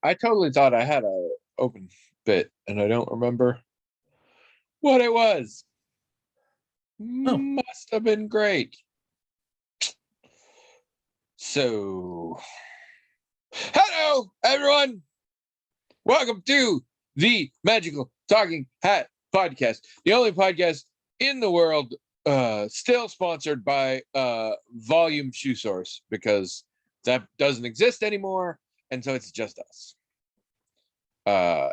I totally thought I had a open bit, and I don't remember what it was. Oh. Must have been great. So, hello, everyone. Welcome to the Magical Talking Hat Podcast, the only podcast in the world still sponsored by Volume Shoe Source, because that doesn't exist anymore, and so it's just us.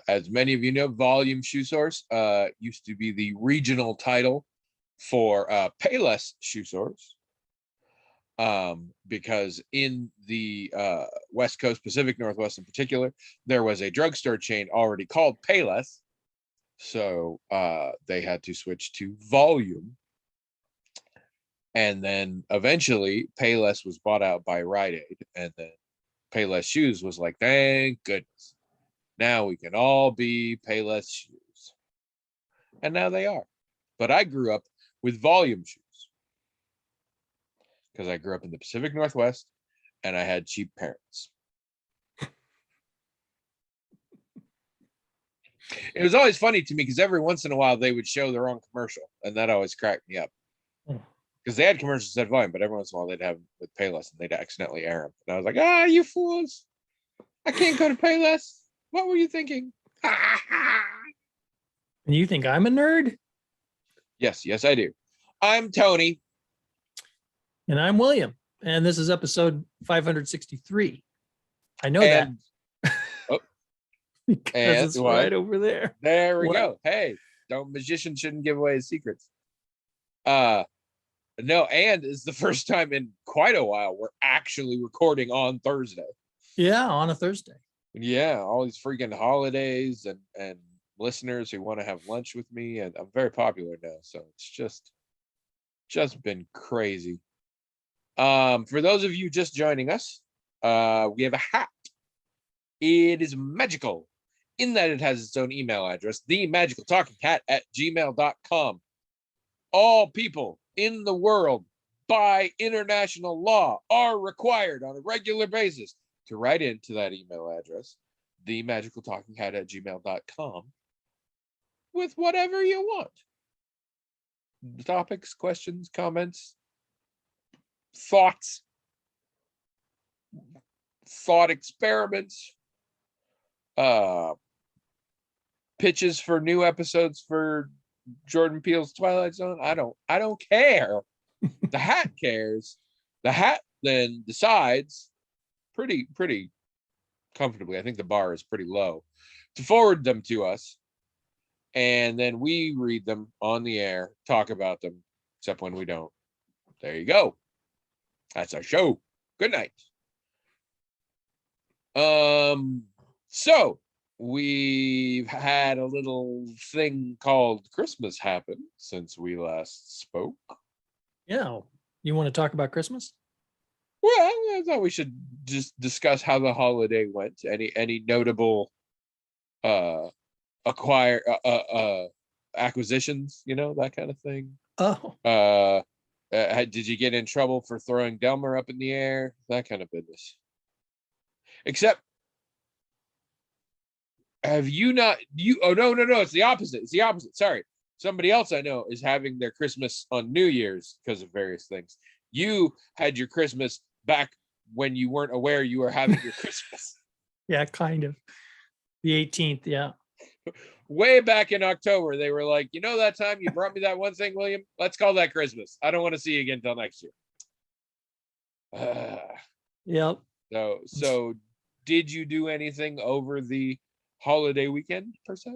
As many of you know, Volume Shoe Source used to be the regional title for Payless Shoe Source, because in the West Coast, Pacific Northwest in particular, there was a drugstore chain already called Payless, so they had to switch to Volume. And then eventually Payless was bought out by Rite Aid, and then Payless Shoes was like, thank goodness, now we can all be Payless Shoes. And now they are. But I grew up with Volume Shoes because I grew up in the Pacific Northwest and I had cheap parents. It was always funny to me because every once in a while they would show their own commercial, and that always cracked me up. Because they had commercials at Volume, but every once in a while they'd have them with Payless and they'd accidentally air them. And I was like, you fools. I can't go to Payless. What were you thinking? And you think I'm a nerd? Yes, I do. I'm Tony. And I'm William. And this is episode 563. I know that. Because it's right over there. There we go. Hey, magicians shouldn't give away his secrets. No, and it's the first time in quite a while we're actually recording on Thursday. Yeah, on a Thursday. Yeah, all these freaking holidays and listeners who want to have lunch with me, and I'm very popular now, so it's just been crazy. For those of you just joining us, we have a hat. It is magical in that it has its own email address, themagicaltalkinghat@gmail.com. All people in the world by international law are required on a regular basis to write into that email address, themagicaltalkinghat@gmail.com, with whatever you want. Topics, questions, comments, thoughts, thought experiments, pitches for new episodes for Jordan Peele's Twilight Zone. I don't care. The hat cares. The hat then decides pretty comfortably, I think the bar is pretty low, to forward them to us, and then we read them on the air, talk about them, except when we don't. There you go. That's our show. Good night. So we've had a little thing called Christmas happen since we last spoke. Yeah. You want to talk about Christmas? Well, I thought we should just discuss how the holiday went. Any notable acquisitions, that kind of thing. Oh. Did you get in trouble for throwing Delmer up in the air? That kind of business. Except, have you not? Oh, no, it's the opposite. Sorry. Somebody else I know is having their Christmas on New Year's because of various things. You had your Christmas back when you weren't aware you were having your Christmas. Yeah, kind of. The 18th, yeah. Way back in October, they were like, that time you brought me that one thing, William? Let's call that Christmas. I don't want to see you again until next year. Yep. So did you do anything over the holiday weekend, per se?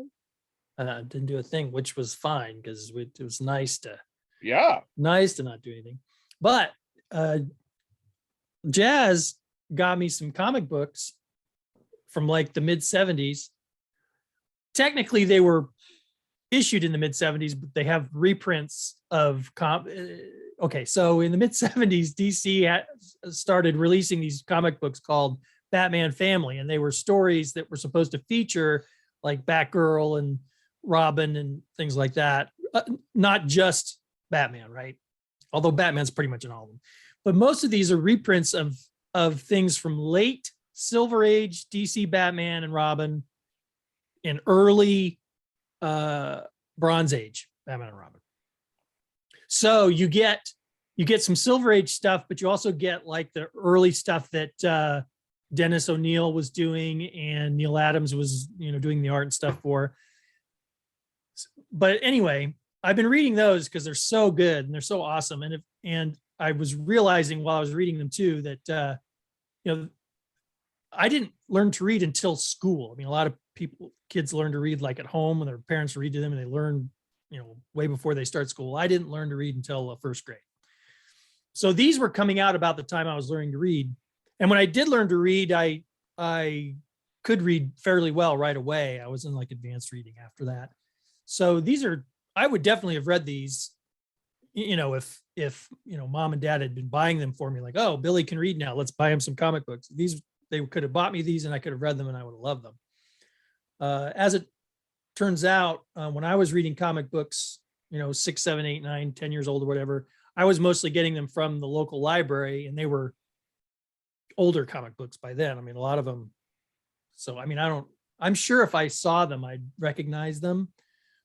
Didn't do a thing, which was fine because it was nice to not do anything. But Jazz got me some comic books from like the mid 70s. Technically, they were issued in the mid 70s, but they have reprints of okay, so in the mid 70s, DC started releasing these comic books called Batman Family, and they were stories that were supposed to feature like Batgirl and Robin and things like that. Not just Batman, right? Although Batman's pretty much in all of them. But most of these are reprints of of things from late Silver Age DC Batman and Robin and early Bronze Age Batman and Robin. So you get some Silver Age stuff, but you also get like the early stuff that Dennis O'Neil was doing and Neil Adams was, doing the art and stuff for. But anyway, I've been reading those because they're so good and they're so awesome. And I was realizing while I was reading them too that I didn't learn to read until school. I mean, a lot of kids learn to read like at home and their parents read to them and they learn, way before they start school. I didn't learn to read until first grade. So these were coming out about the time I was learning to read. And when I did learn to read, I could read fairly well right away. I was in like advanced reading after that. So I would definitely have read these, if mom and dad had been buying them for me, like, oh, Billy can read now, let's buy him some comic books. They could have bought me these and I could have read them and I would have loved them. As it turns out, when I was reading comic books, 6, 7, 8, 9, 10 years old or whatever, I was mostly getting them from the local library and they were older comic books by then. I mean, a lot of them. So, I mean, I'm sure if I saw them, I'd recognize them,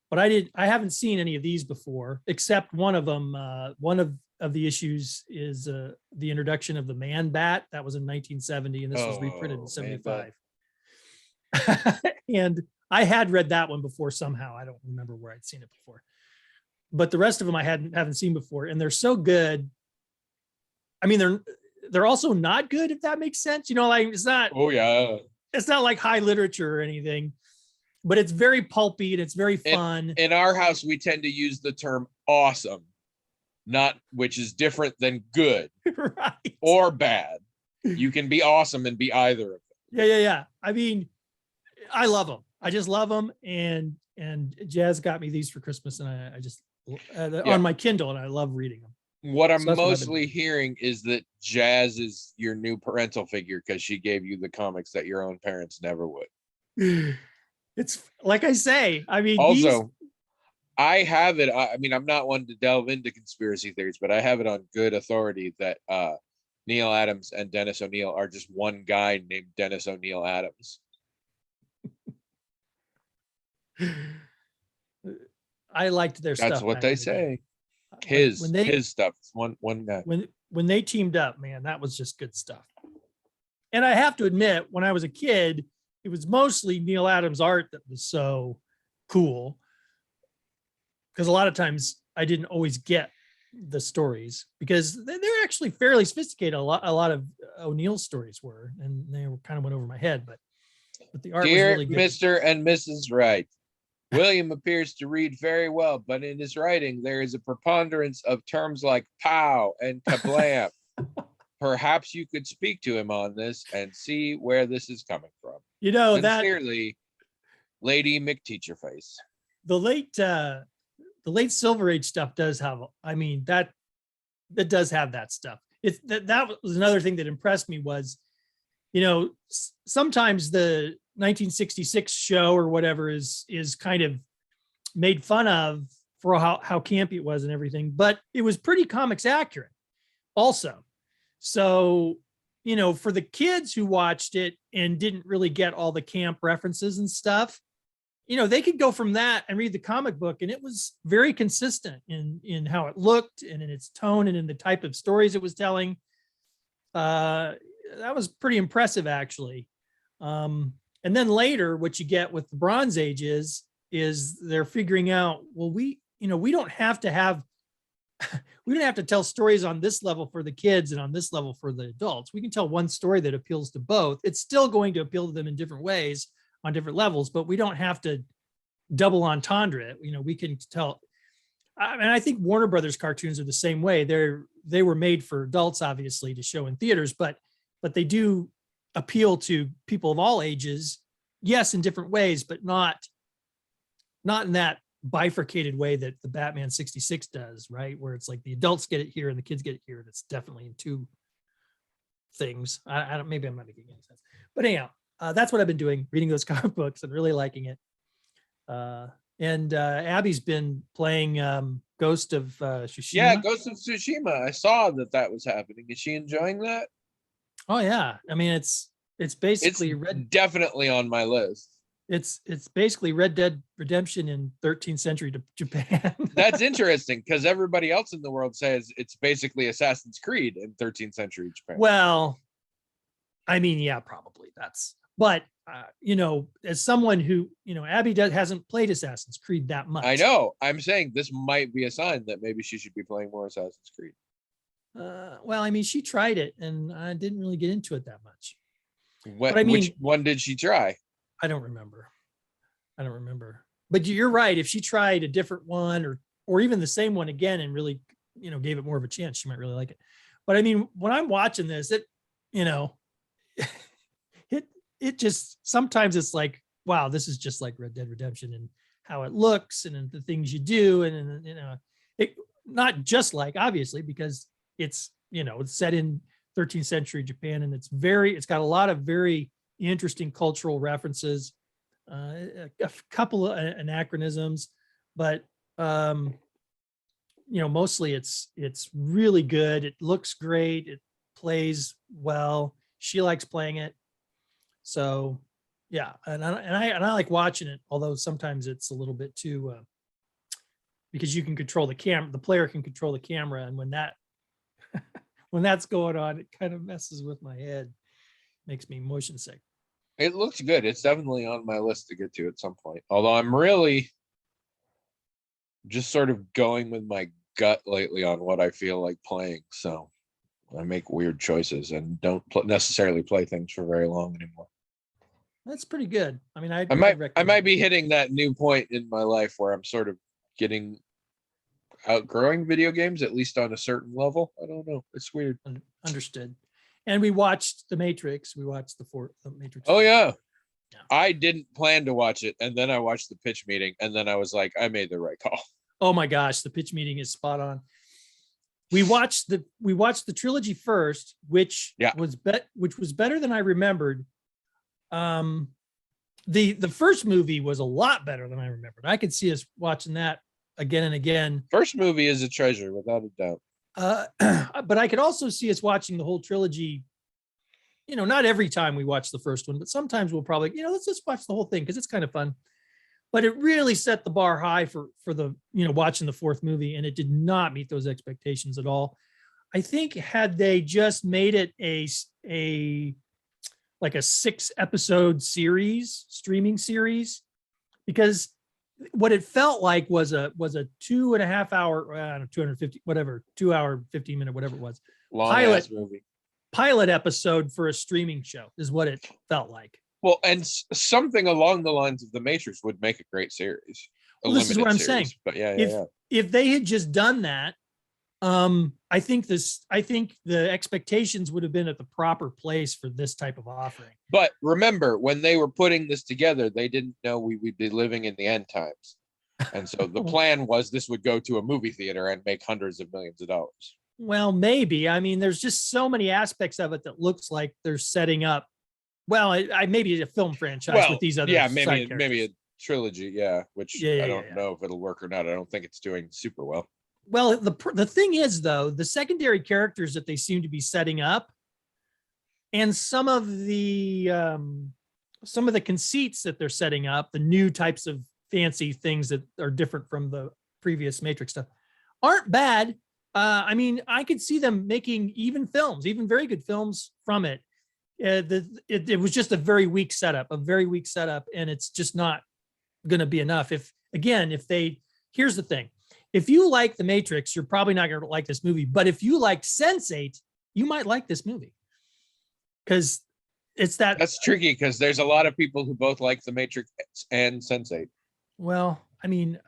but I haven't seen any of these before, except one of them. One of the issues is the introduction of the Man Bat. That was in 1970, and this was reprinted in 75. And I had read that one before somehow. I don't remember where I'd seen it before, but the rest of them I haven't seen before, and they're so good. I mean, they're also not good, if that makes sense. Like it's not. Oh yeah. It's not like high literature or anything, but it's very pulpy and it's very fun. In our house, we tend to use the term awesome, which is different than good right. or bad. You can be awesome and be either of them. Yeah. I mean, I love them. I just love them. And Jazz got me these for Christmas and I just on my Kindle, and I love reading them. What I'm mostly hearing is that Jazz is your new parental figure because she gave you the comics that your own parents never would. It's like I say, I mean, also, I have it. I mean, I'm not one to delve into conspiracy theories, but I have it on good authority that Neil Adams and Dennis O'Neil are just one guy named Dennis O'Neil Adams. I liked their stuff. That's what they say. His stuff. It's one guy. When they teamed up, man, that was just good stuff. And I have to admit, when I was a kid, it was mostly Neil Adams art that was so cool. Because a lot of times I didn't always get the stories because they're actually fairly sophisticated. A lot of O'Neill's stories were, and they were kind of went over my head, but the art was really good. Mr. and Mrs. Wright. William appears to read very well, but in his writing, there is a preponderance of terms like pow and kablam. Perhaps you could speak to him on this and see where this is coming from. Sincerely, Lady McTeacherface. The late Silver Age stuff does have, I mean, that does have that stuff. That was another thing that impressed me was, sometimes the 1966 show or whatever is kind of made fun of for how campy it was and everything, but it was pretty comics accurate also. So, for the kids who watched it and didn't really get all the camp references and stuff, they could go from that and read the comic book, and it was very consistent in how it looked and in its tone and in the type of stories it was telling. That was pretty impressive, actually. And then later, what you get with the Bronze Age is they're figuring out, well, we don't have to tell stories on this level for the kids and on this level for the adults. We can tell one story that appeals to both. It's still going to appeal to them in different ways on different levels, but we don't have to double entendre it. We can tell. I think Warner Brothers cartoons are the same way. They were made for adults, obviously, to show in theaters, but they do appeal to people of all ages, yes, in different ways, but not in that bifurcated way that the Batman 66 does, right? Where it's like the adults get it here and the kids get it here, and it's definitely in two things. I don't, maybe I'm not making any sense, but anyhow, that's what I've been doing, reading those comic books and really liking it. And Abby's been playing Ghost of Tsushima. Yeah, Ghost of Tsushima. I saw that was happening. Is she enjoying that? Oh yeah. I mean, it's It's basically Red. definitely on my list. It's basically Red Dead Redemption in 13th century Japan. That's interesting because everybody else in the world says it's basically Assassin's Creed in 13th century Japan. Well, I mean, yeah, probably that's. But as someone who Abby hasn't played Assassin's Creed that much. I know. I'm saying this might be a sign that maybe she should be playing more Assassin's Creed. Well, I mean, she tried it, and I didn't really get into it that much. Which one did she try? I don't remember. But you're right. If she tried a different one or even the same one again and really, gave it more of a chance, she might really like it. But I mean, when I'm watching this, it just sometimes it's like, wow, this is just like Red Dead Redemption and how it looks and the things you do. And, it not just like, obviously, because it's set in 13th century Japan, and it's got a lot of very interesting cultural references, a couple of anachronisms, but mostly it's really good. It looks great. It plays well. She likes playing it. So yeah, and I like watching it, although sometimes it's a little bit too because you can control the camera, the player can control the camera, and when that's going on, it kind of messes with my head, makes me motion sick. It looks good. It's definitely on my list to get to at some point. Although I'm really just sort of going with my gut lately on what I feel like playing. So I make weird choices and don't necessarily play things for very long anymore. That's pretty good. I mean, I might be hitting that new point in my life where I'm sort of outgrowing video games, at least on a certain level. I don't know. It's weird. Understood. And we watched The Matrix. We watched the Matrix. Oh yeah. I didn't plan to watch it, and then I watched the pitch meeting, and then I was like, I made the right call. Oh my gosh, the pitch meeting is spot on. We watched the trilogy first, which was better than I remembered. The first movie was a lot better than I remembered. I could see us watching that again and again. First movie is a treasure, without a doubt. But I could also see us watching the whole trilogy. Not every time we watch the first one, but sometimes we'll probably, let's just watch the whole thing because it's kind of fun. But it really set the bar high for the, watching the fourth movie, and it did not meet those expectations at all. I think had they just made it a 6-episode streaming series, because what it felt like was a 2.5 hour, 250, whatever, 2 hour, 15 minute, whatever it was. Long movie. Pilot episode for a streaming show is what it felt like. Well, and something along the lines of The Matrix would make a great series. Well, this is what I'm saying. But if they had just done that, I think the expectations would have been at the proper place for this type of offering. But remember, when they were putting this together, they didn't know we would be living in the end times. And so the plan was this would go to a movie theater and make hundreds of millions of dollars. Well, maybe. I mean, there's just so many aspects of it that looks like they're setting up. Well, maybe a film franchise with these other maybe a trilogy, which I don't know if it'll work or not. I don't think it's doing super well. Well, the thing is, though, the secondary characters that they seem to be setting up, and some of the conceits that they're setting up, the new types of fancy things that are different from the previous Matrix stuff, aren't bad. I mean, I could see them making even very good films from it. It was just a very weak setup, and it's just not going to be enough. Here's the thing. If you like The Matrix, you're probably not going to like this movie. But if you like Sense8, you might like this movie. Because that's tricky, because there's a lot of people who both like The Matrix and Sense8. Well, I mean,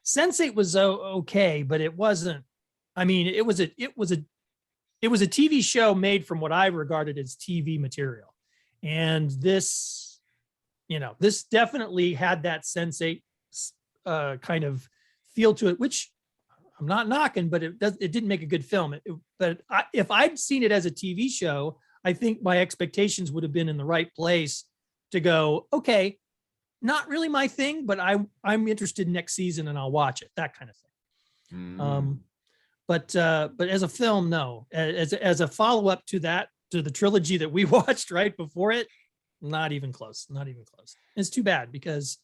Sense8 was okay, but it wasn't. I mean, it was a TV show made from what I regarded as TV material, and this definitely had that Sense8 kind of feel to it, which I'm not knocking, but it didn't make a good film. If I'd seen it as a TV show, I think my expectations would have been in the right place to go, okay, not really my thing, but I'm interested next season and I'll watch it, that kind of thing. But as a film, no. As a follow up to that, to the trilogy that we watched right before it, not even close. Not even close. It's too bad because,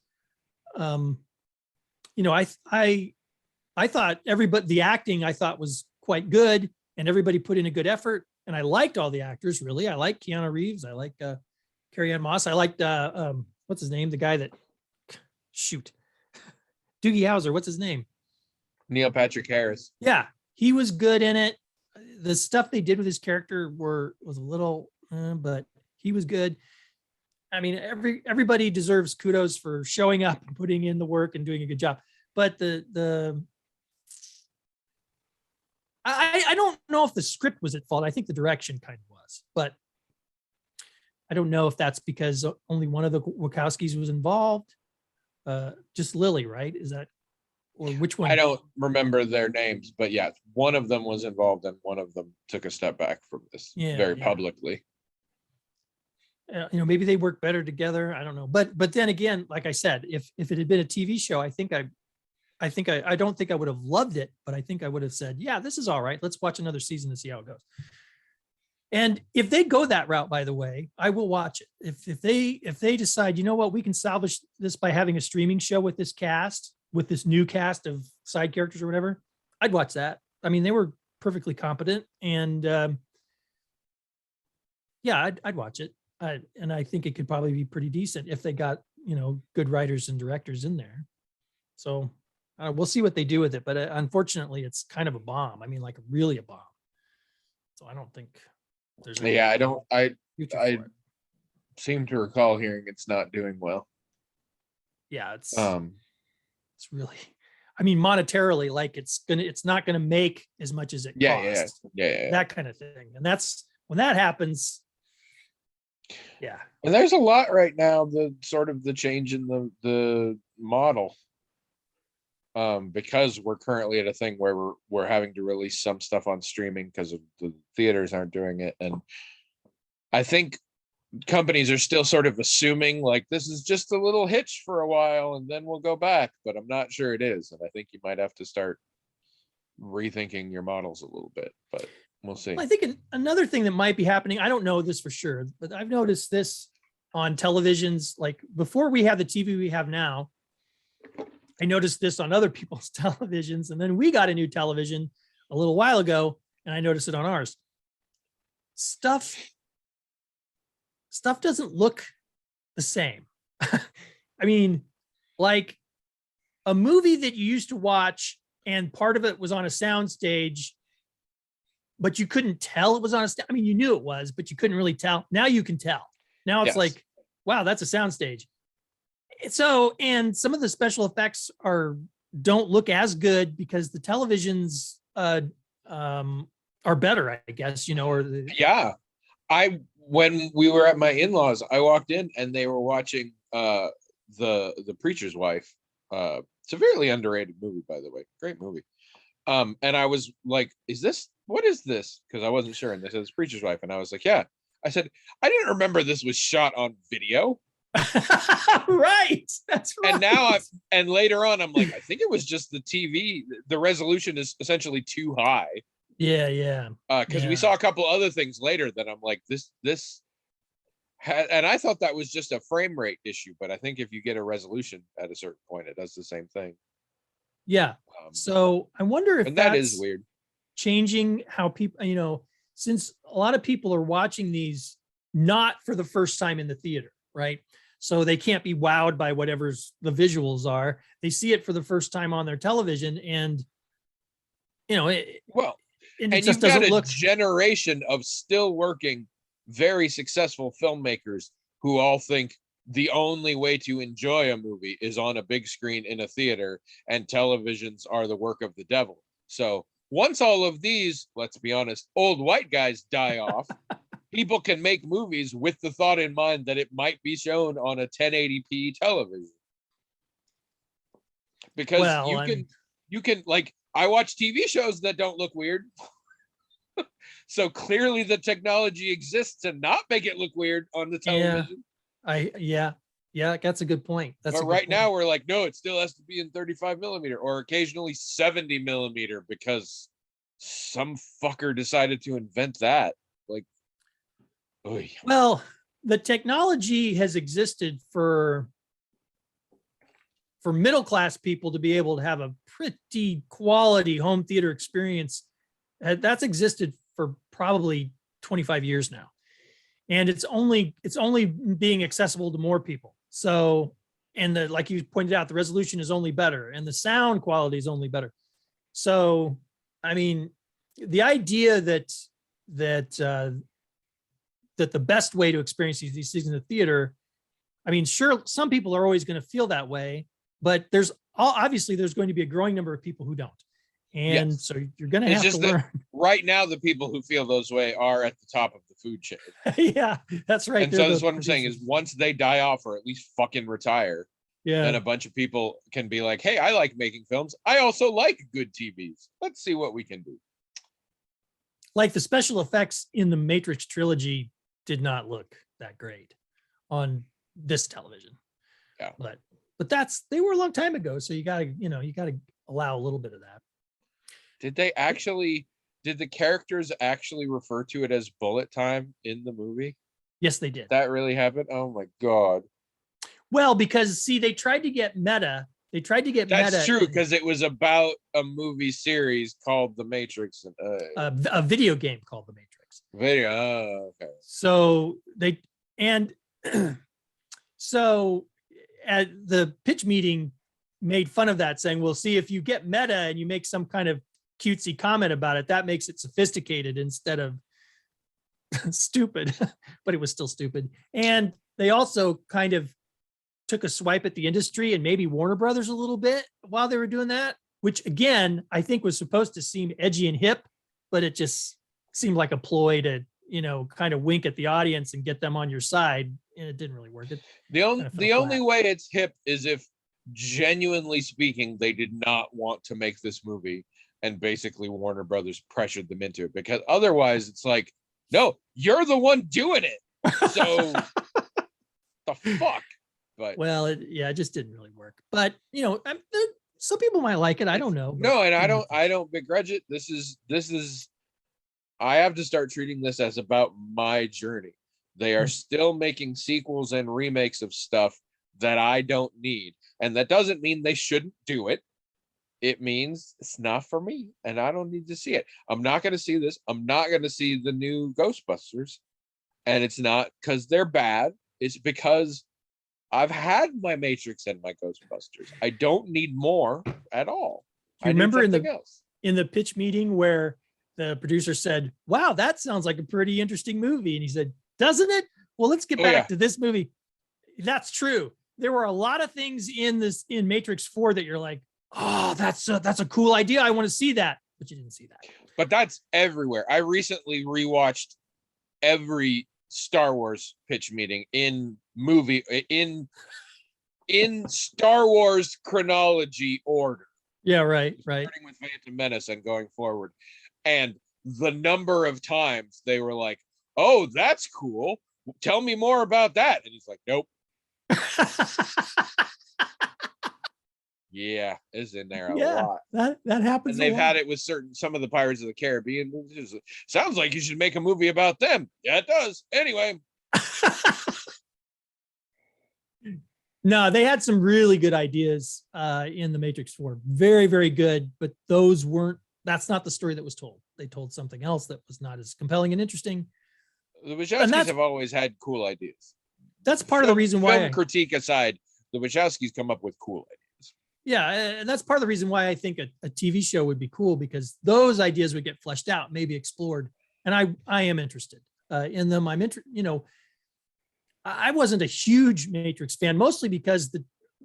you know, I thought everybody, the acting I thought was quite good, and everybody put in a good effort, and I liked all the actors. Really, I like Keanu Reeves. I like Carrie Ann Moss. I liked what's his name? The guy that shoot, Doogie Howser. What's his name? Neil Patrick Harris. Yeah, he was good in it. The stuff they did with his character was a little, but he was good. I mean, everybody deserves kudos for showing up and putting in the work and doing a good job. But I don't know if the script was at fault. I think the direction kind of was, but I don't know if that's because only one of the Wachowskis was involved. Just Lily, right? Is that, or which one? I don't remember their names, but yeah, one of them was involved and one of them took a step back from this very publicly. You know, maybe they work better together. I don't know, but then again, like I said, if it had been a TV show, I don't think I would have loved it, but I think I would have said, yeah, this is all right. Let's watch another season to see how it goes. And if they go that route, by the way, I will watch it. If they decide, you know what, we can salvage this by having a streaming show with this cast, with this new cast of side characters or whatever, I'd watch that. I mean, they were perfectly competent, and yeah, I'd watch it. And I think it could probably be pretty decent if they got, you know, good writers and directors in there. So we'll see what they do with it. But unfortunately, it's kind of a bomb. I mean, like really a bomb. So I don't think there's. Yeah, I seem to recall hearing it's not doing well. Yeah, it's really, I mean, monetarily, like it's not gonna make as much as it costs. Yeah, that kind of thing. And that's when that happens. Yeah. And there's a lot right now, the sort of the change in the model. Because we're currently at a thing where we're having to release some stuff on streaming because of the theaters aren't doing it. And I think companies are still sort of assuming like this is just a little hitch for a while and then we'll go back, but I'm not sure it is. And I think you might have to start rethinking your models a little bit, but we'll see. Well, I think another thing that might be happening, I don't know this for sure, but I've noticed this on televisions. Like before we have the TV we have now, I noticed this on other people's televisions, and then we got a new television a little while ago, and I noticed it on ours. Stuff doesn't look the same. I mean, like a movie that you used to watch and part of it was on a sound stage, but you couldn't tell it was on a stage. I mean, you knew it was, but you couldn't really tell. Now you can tell. Now it's like, wow, that's a sound stage. So, and some of the special effects don't look as good because the televisions are better, I guess, you know, when we were at my in-laws, I walked in and they were watching the Preacher's Wife, severely underrated movie, by the way, great movie. And I was like, what is this? Because I wasn't sure. And they said it's Preacher's Wife. And I was like, yeah. I said, I didn't remember this was shot on video. Right. That's right. And now and later on, I'm like, I think it was just the TV. The resolution is essentially too high. Yeah. Because we saw a couple other things later that I'm like, and I thought that was just a frame rate issue, but I think if you get a resolution at a certain point, it does the same thing. Yeah. So I wonder if and that is weird. Changing how people, you know, since a lot of people are watching these not for the first time in the theater, right? So they can't be wowed by whatever's the visuals are. They see it for the first time on their television, and you know, it just doesn't look. Generation of still working, very successful filmmakers who all think the only way to enjoy a movie is on a big screen in a theater, and televisions are the work of the devil. So once all of these, let's be honest, old white guys die off. People can make movies with the thought in mind that it might be shown on a 1080p television. Because you can like, I watch TV shows that don't look weird. So clearly the technology exists to not make it look weird on the television. Yeah, that's a good point. But right now we're like, no, it still has to be in 35 millimeter or occasionally 70 millimeter because some fucker decided to invent that. Like, oy. Well, the technology has existed for middle class people to be able to have a pretty quality home theater experience. That's existed for probably 25 years now. And it's only being accessible to more people. So, and the, like you pointed out, the resolution is only better and the sound quality is only better. So, I mean, the idea that the best way to experience these things in the theater, I mean, sure, some people are always going to feel that way, but obviously there's going to be a growing number of people who don't. And Yes. so you're going to have to learn. Right now, the people who feel those way are at the top of the food chain. Yeah, that's right. And so that's what I'm saying is once they die off or at least fucking retire, then a bunch of people can be like, hey, I like making films. I also like good TVs. Let's see what we can do. Like the special effects in the Matrix trilogy did not look that great on this television. Yeah. But they were a long time ago. So you gotta allow a little bit of that. Did the characters actually refer to it as bullet time in the movie? Yes, they did. That really happened? Oh my God. Well, because see, they tried to get meta. That's true, because it was about a movie series called The Matrix. A video game called The Matrix. Okay. So so at the pitch meeting made fun of that, saying, well, see, if you get meta and you make some kind of cutesy comment about it, that makes it sophisticated instead of stupid. But it was still stupid. And they also kind of took a swipe at the industry and maybe Warner Brothers a little bit while they were doing that, which again, I think was supposed to seem edgy and hip, but it just seemed like a ploy to, kind of wink at the audience and get them on your side. And it didn't really work. The only way it's hip is if, genuinely speaking, they did not want to make this movie and basically Warner Brothers pressured them into it, because otherwise it's like, no, you're the one doing it. So the fuck. But well, it just didn't really work. But some people might like it. I don't know. No, and I don't begrudge it. This is I have to start treating this as about my journey. They are still making sequels and remakes of stuff that I don't need. And that doesn't mean they shouldn't do it. It means it's not for me and I don't need to see it. I'm not going to see this. I'm not going to see the new Ghostbusters. And it's not because they're bad. It's because I've had my Matrix and my Ghostbusters. I don't need more at all. You remember in the pitch meeting where the producer said, wow, that sounds like a pretty interesting movie. And he said, doesn't it? Well, let's get back to this movie. That's true. There were a lot of things in Matrix 4 that you're like, oh, that's a cool idea. I want to see that. But you didn't see that. But that's everywhere. I recently rewatched every Star Wars pitch meeting in Star Wars chronology order. Yeah, right. Starting with Phantom Menace and going forward. And the number of times they were like, oh, that's cool. Tell me more about that. And he's like, nope. Yeah, it's in there a lot. That happens. And they've had it with some of the Pirates of the Caribbean movies. Sounds like you should make a movie about them. Yeah, it does. Anyway. No, they had some really good ideas in the Matrix 4. Very, very good. But that's not the story that was told. They told something else that was not as compelling and interesting. The Wachowskis have always had cool ideas. That's part of the reason why. Film critique aside, the Wachowskis come up with cool ideas. Yeah, and that's part of the reason why I think a TV show would be cool, because those ideas would get fleshed out, maybe explored. And I am interested in them. I wasn't a huge Matrix fan, mostly because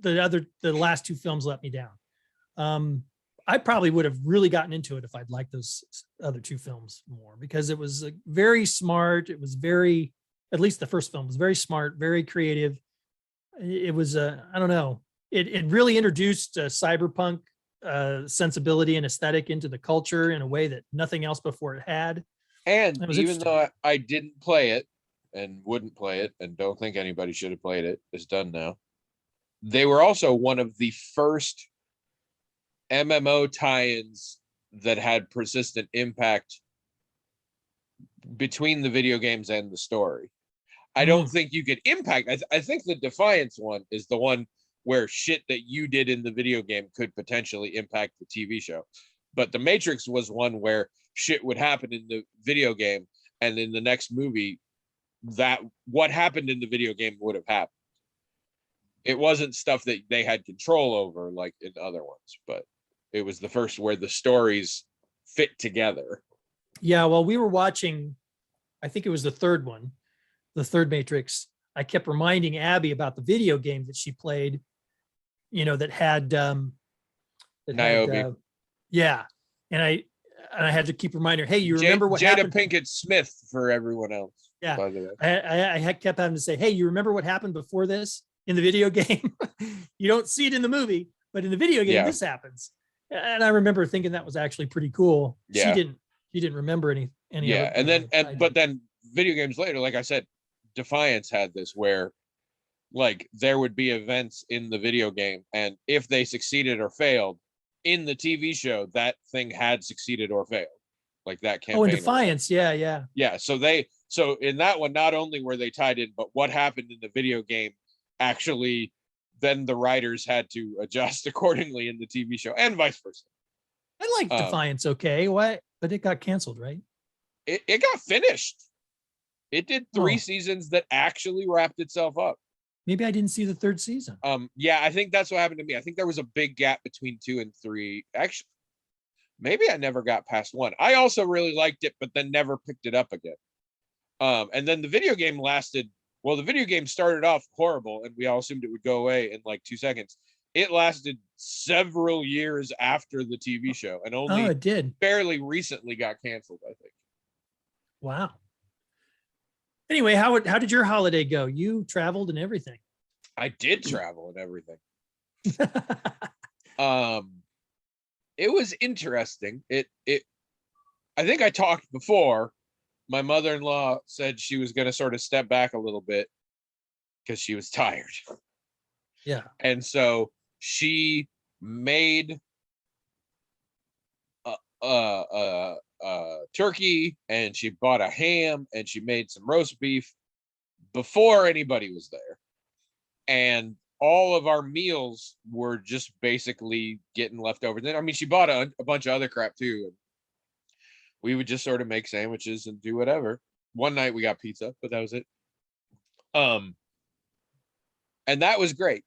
the last two films let me down. I probably would have really gotten into it if I'd liked those other two films more, because it was very smart. It was at least the first film was very smart, very creative. It was I don't know. It really introduced cyberpunk sensibility and aesthetic into the culture in a way that nothing else before it had. And even though I didn't play it and wouldn't play it and don't think anybody should have played it, it's done now. They were also one of the first MMO tie-ins that had persistent impact between the video games and the story. I don't think you could impact. I think the Defiance one is the one where shit that you did in the video game could potentially impact the TV show. But the Matrix was one where shit would happen in the video game, and in the next movie, that what happened in the video game would have happened. It wasn't stuff that they had control over like in other ones, but it was the first where the stories fit together. Yeah, well, we were watching, I think it was the third one, the third Matrix. I kept reminding Abby about the video game that she played, you know, that had Niobe. Yeah. And I had to keep reminding her, hey, you remember what Jada happened? Pinkett Smith for everyone else. Yeah. By the way. I had kept having to say, hey, you remember what happened before this in the video game? You don't see it in the movie, but in the video game, this happens. And I remember thinking that was actually pretty cool. Yeah. She didn't remember any yeah, of it. but then video games later, like I said, Defiance had this where like there would be events in the video game, and if they succeeded or failed in the TV show, that thing had succeeded or failed. Like that campaign. Oh, in Defiance, yeah. Yeah. So in that one, not only were they tied in, but what happened in the video game actually then the writers had to adjust accordingly in the TV show, and vice versa. I like Defiance, okay. Why? But it got canceled, right? It got finished. It did 3 seasons that actually wrapped itself up. Maybe I didn't see the 3rd season. Yeah, I think that's what happened to me. I think there was a big gap between 2 and 3. Actually, maybe I never got past 1. I also really liked it, but then never picked it up again. And then the video game lasted. Well, the video game started off horrible, and we all assumed it would go away in like 2 seconds. It lasted several years after the TV show, and only it did. Fairly recently got canceled, I think. Wow. Anyway, how did your holiday go? You traveled and everything. I did travel and everything. It was interesting. I think I talked before. My mother-in-law said she was going to sort of step back a little bit because she was tired. Yeah. And so she made turkey, and she bought a ham, and she made some roast beef before anybody was there. And all of our meals were just basically getting left over. Then, I mean, she bought a bunch of other crap too. And we would just sort of make sandwiches and do whatever. One night we got pizza, but that was it. And that was great.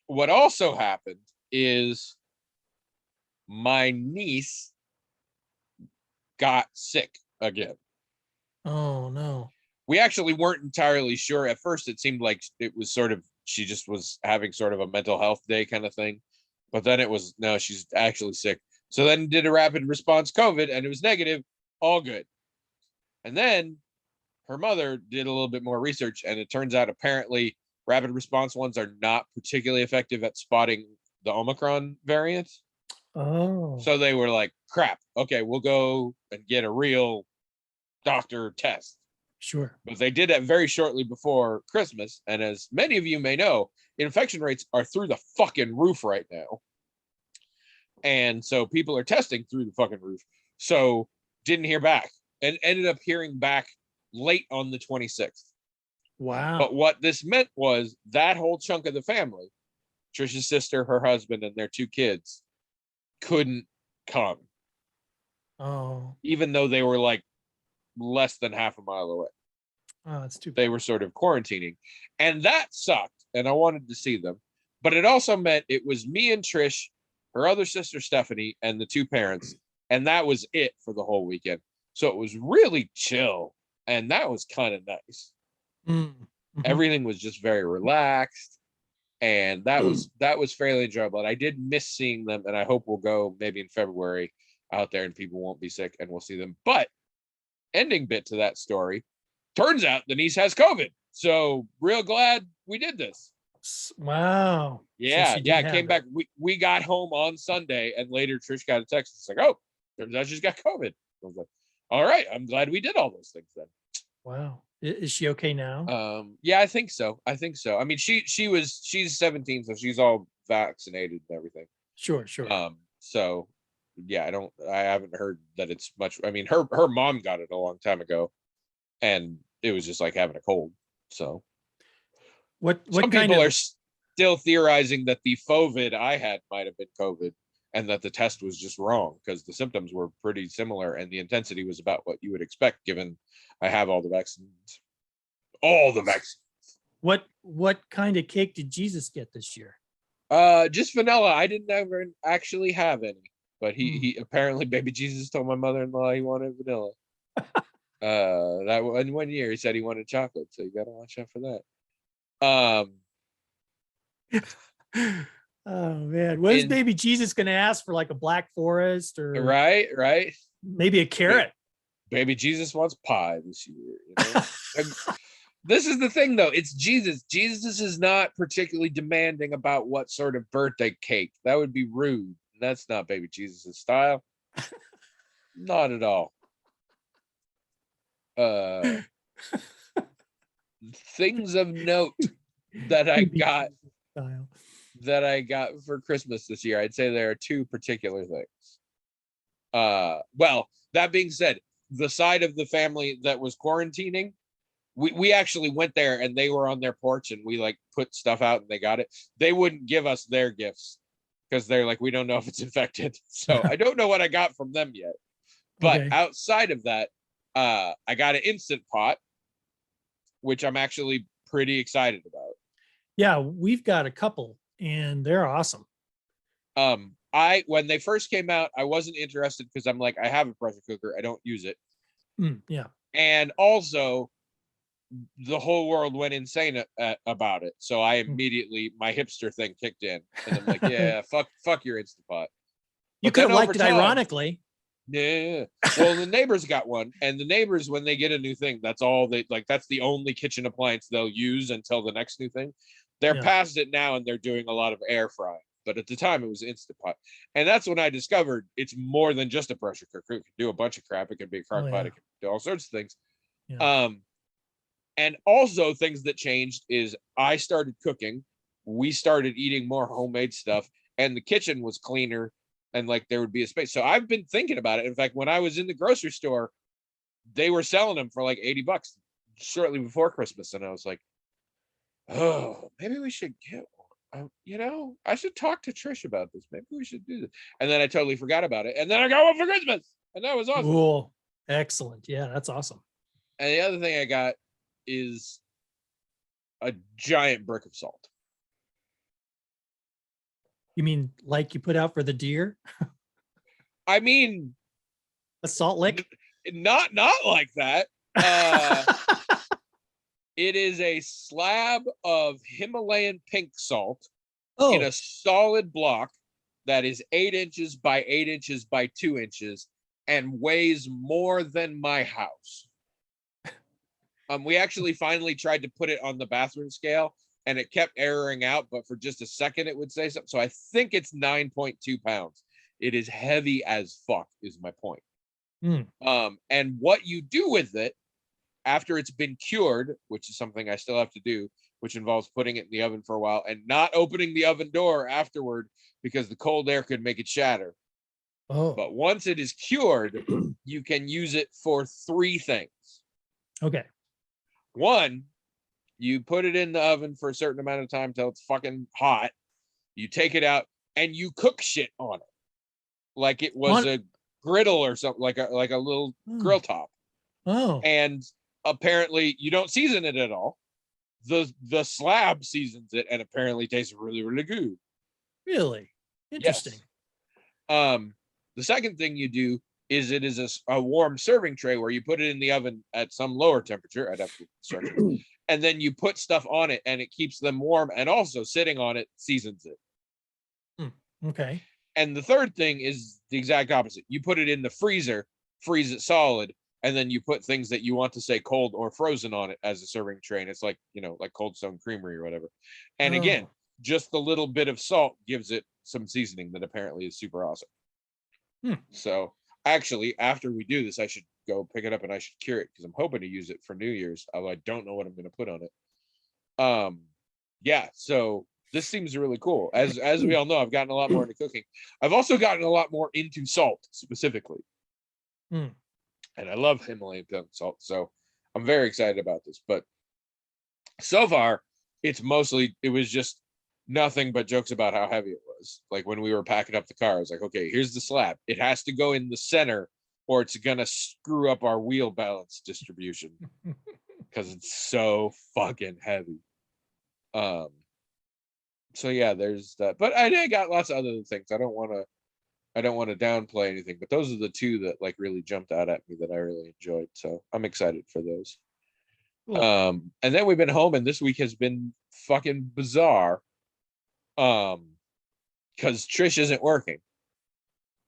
What also happened is my niece got sick again. Oh no. We actually weren't entirely sure. At first it seemed like it was sort of, she just was having sort of a mental health day kind of thing. But then it was, no, she's actually sick. So then did a rapid response COVID, and it was negative, all good. And then her mother did a little bit more research, and it turns out apparently rapid response ones are not particularly effective at spotting the Omicron variant. Oh. So they were like, crap, okay, we'll go and get a real doctor test. Sure. But they did that very shortly before Christmas. And as many of you may know, infection rates are through the fucking roof right now. And so people are testing through the fucking roof. So didn't hear back, and ended up hearing back late on the 26th. Wow. But what this meant was that whole chunk of the family, Trisha's sister, her husband, and their 2 kids, couldn't come. Oh. Even though they were like less than half a mile away. Oh, that's too bad. They were sort of quarantining. And that sucked. And I wanted to see them. But it also meant it was me and Trish, her other sister Stephanie, and the 2 parents, and that was it for the whole weekend. So it was really chill, and that was kind of nice. Mm-hmm. Everything was just very relaxed, and that was fairly enjoyable. And I did miss seeing them, and I hope we'll go maybe in February out there and people won't be sick and we'll see them. But ending bit to that story, turns out Denise has COVID. So real glad we did this. Wow. Yeah, So came back. We got home on Sunday, and later Trish got a text. It's like, oh, turns out she's got COVID. I was like, all right, I'm glad we did all those things then. Wow. Is she okay now? Yeah, I think so. I mean, she's 17, so she's all vaccinated and everything. Sure. So yeah, I haven't heard that it's much. I mean, her mom got it a long time ago, and it was just like having a cold. So What some kind people of are still theorizing that the COVID I had might have been COVID, and that the test was just wrong because the symptoms were pretty similar and the intensity was about what you would expect given I have all the vaccines. All the vaccines. what kind of cake did Jesus get this year? Just vanilla. I didn't ever actually have any, but he apparently baby Jesus told my mother-in-law he wanted vanilla. That one year he said he wanted chocolate, so you gotta watch out for that. Oh man, what is in- baby Jesus going to ask for? Like a Black Forest or right. maybe a carrot? Baby Jesus wants pie this year. You know? And this is the thing, though. It's Jesus. Jesus is not particularly demanding about what sort of birthday cake. That would be rude. That's not baby Jesus' style. Not at all. Things of note that I got Style. for Christmas this year. I'd say there are two particular things. Well, that being said, the side of the family that was quarantining, we actually went there and they were on their porch and we like put stuff out and they got it. They wouldn't give us their gifts because they're like, we don't know if it's infected. So I don't know what I got from them yet. But Okay. outside of that, I got an Instant Pot, which I'm actually pretty excited about. Yeah, we've got a couple and they're awesome. When they first came out, I wasn't interested because I'm like, I have a pressure cooker, I don't use it. Yeah. And also the whole world went insane about it. So I immediately, my hipster thing kicked in and I'm like, yeah, fuck your Instant Pot. You But could have then liked over it time- ironically. Yeah. Well, the neighbors got one, and the neighbors, when they get a new thing, that's all they like. That's the only kitchen appliance they'll use until the next new thing. They're Yeah. past it now, and they're doing a lot of air frying. But at the time, it was Instant Pot, and that's when I discovered it's more than just a pressure cooker. It can do a bunch of crap. It can be a crock pot. Yeah. It can do all sorts of things. Yeah. And also things that changed is I started cooking. We started eating more homemade stuff, and the kitchen was cleaner. And like there would be a space. So I've been thinking about it. In fact, when I was in the grocery store, they were selling them for like $80 shortly before Christmas. And I was like, oh, maybe we should get one. I should talk to Trish about this. Maybe we should do this. And then I totally forgot about it. And then I got one for Christmas. And that was awesome. Cool. Excellent. Yeah, that's awesome. And the other thing I got is a giant brick of salt. You mean like you put out for the deer? I mean, A salt lick? not like that. It is a slab of Himalayan pink salt Oh, in a solid block that is 8 inches by 8 inches by 2 inches and weighs more than my house. We actually finally tried to put it on the bathroom scale and it kept erroring out, but for just a second it would say something. So I think it's 9.2 pounds. It is heavy as fuck, is my point. And what you do with it after it's been cured, which is something I still have to do, which involves putting it in the oven for a while and not opening the oven door afterward because the cold air could make it shatter. oh, But once it is cured, you can use it for 3 things. okay. One, you put it in the oven for a certain amount of time till it's fucking hot. You take it out and you cook shit on it, like it was a griddle or something, like a little grill top. Oh, And apparently you don't season it at all. The slab seasons it and apparently tastes really, really good. really? Interesting. Yes. The second thing you do is it is a warm serving tray where you put it in the oven at some lower temperature. I'd have to instructions. And then you put stuff on it and it keeps them warm, and also sitting on it seasons it. Okay. And the third thing is the exact opposite. You put it in the freezer, freeze it solid, and then you put things that you want to say cold or frozen on it as a serving tray. And it's like, like Cold Stone Creamery or whatever. And again, just the little bit of salt gives it some seasoning that apparently is super awesome. So actually, after we do this, I should go pick it up and I should cure it because I'm hoping to use it for New Year's, although I don't know what I'm going to put on it. Yeah, so this seems really cool. As we all know, I've gotten a lot more into cooking. I've also gotten a lot more into salt specifically. Mm. And I love Himalayan pink salt. So I'm very excited about this. But so far, it was just nothing but jokes about how heavy it was. Like when we were packing up the car, I was like, okay, here's the slab. It has to go in the center or it's going to screw up our wheel balance distribution because it's so fucking heavy. So yeah, there's that. But I got lots of other things. I don't want to downplay anything, but those are the two that like really jumped out at me that I really enjoyed. So I'm excited for those. Cool. And then we've been home, and this week has been fucking bizarre. Because Trish isn't working,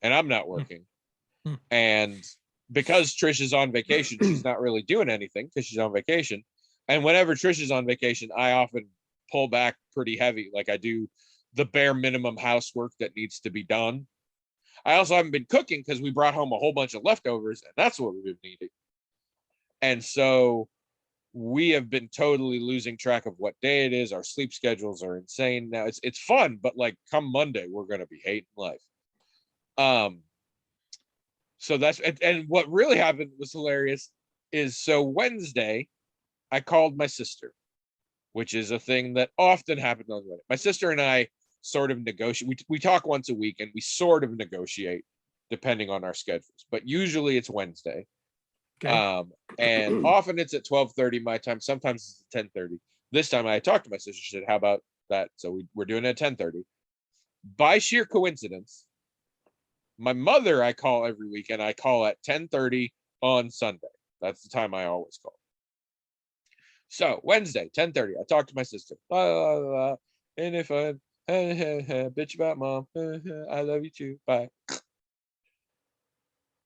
and I'm not working, and because Trish is on vacation, she's not really doing anything because she's on vacation. And whenever Trish is on vacation, I often pull back pretty heavy, like I do the bare minimum housework that needs to be done. I also haven't been cooking because we brought home a whole bunch of leftovers, and that's what we've been eating. And so we have been totally losing track of what day it is. Our sleep schedules are insane now. It's fun, but like come Monday, we're gonna be hating life. So that's and what really happened was hilarious. Is so Wednesday, I called my sister, which is a thing that often happens on Reddit. My sister and I sort of negotiate. We talk once a week, and we sort of negotiate depending on our schedules. But usually it's Wednesday. Okay. And often it's at 12:30 my time. Sometimes it's at 10:30. This time I talked to my sister. She said, "How about that?" So we're doing it at 10:30. By sheer coincidence, my mother I call every week, and I call at 10:30 on Sunday. That's the time I always call. So Wednesday, 10:30, I talked to my sister. Blah, blah, blah, and if I bitch about mom, I love you too. Bye.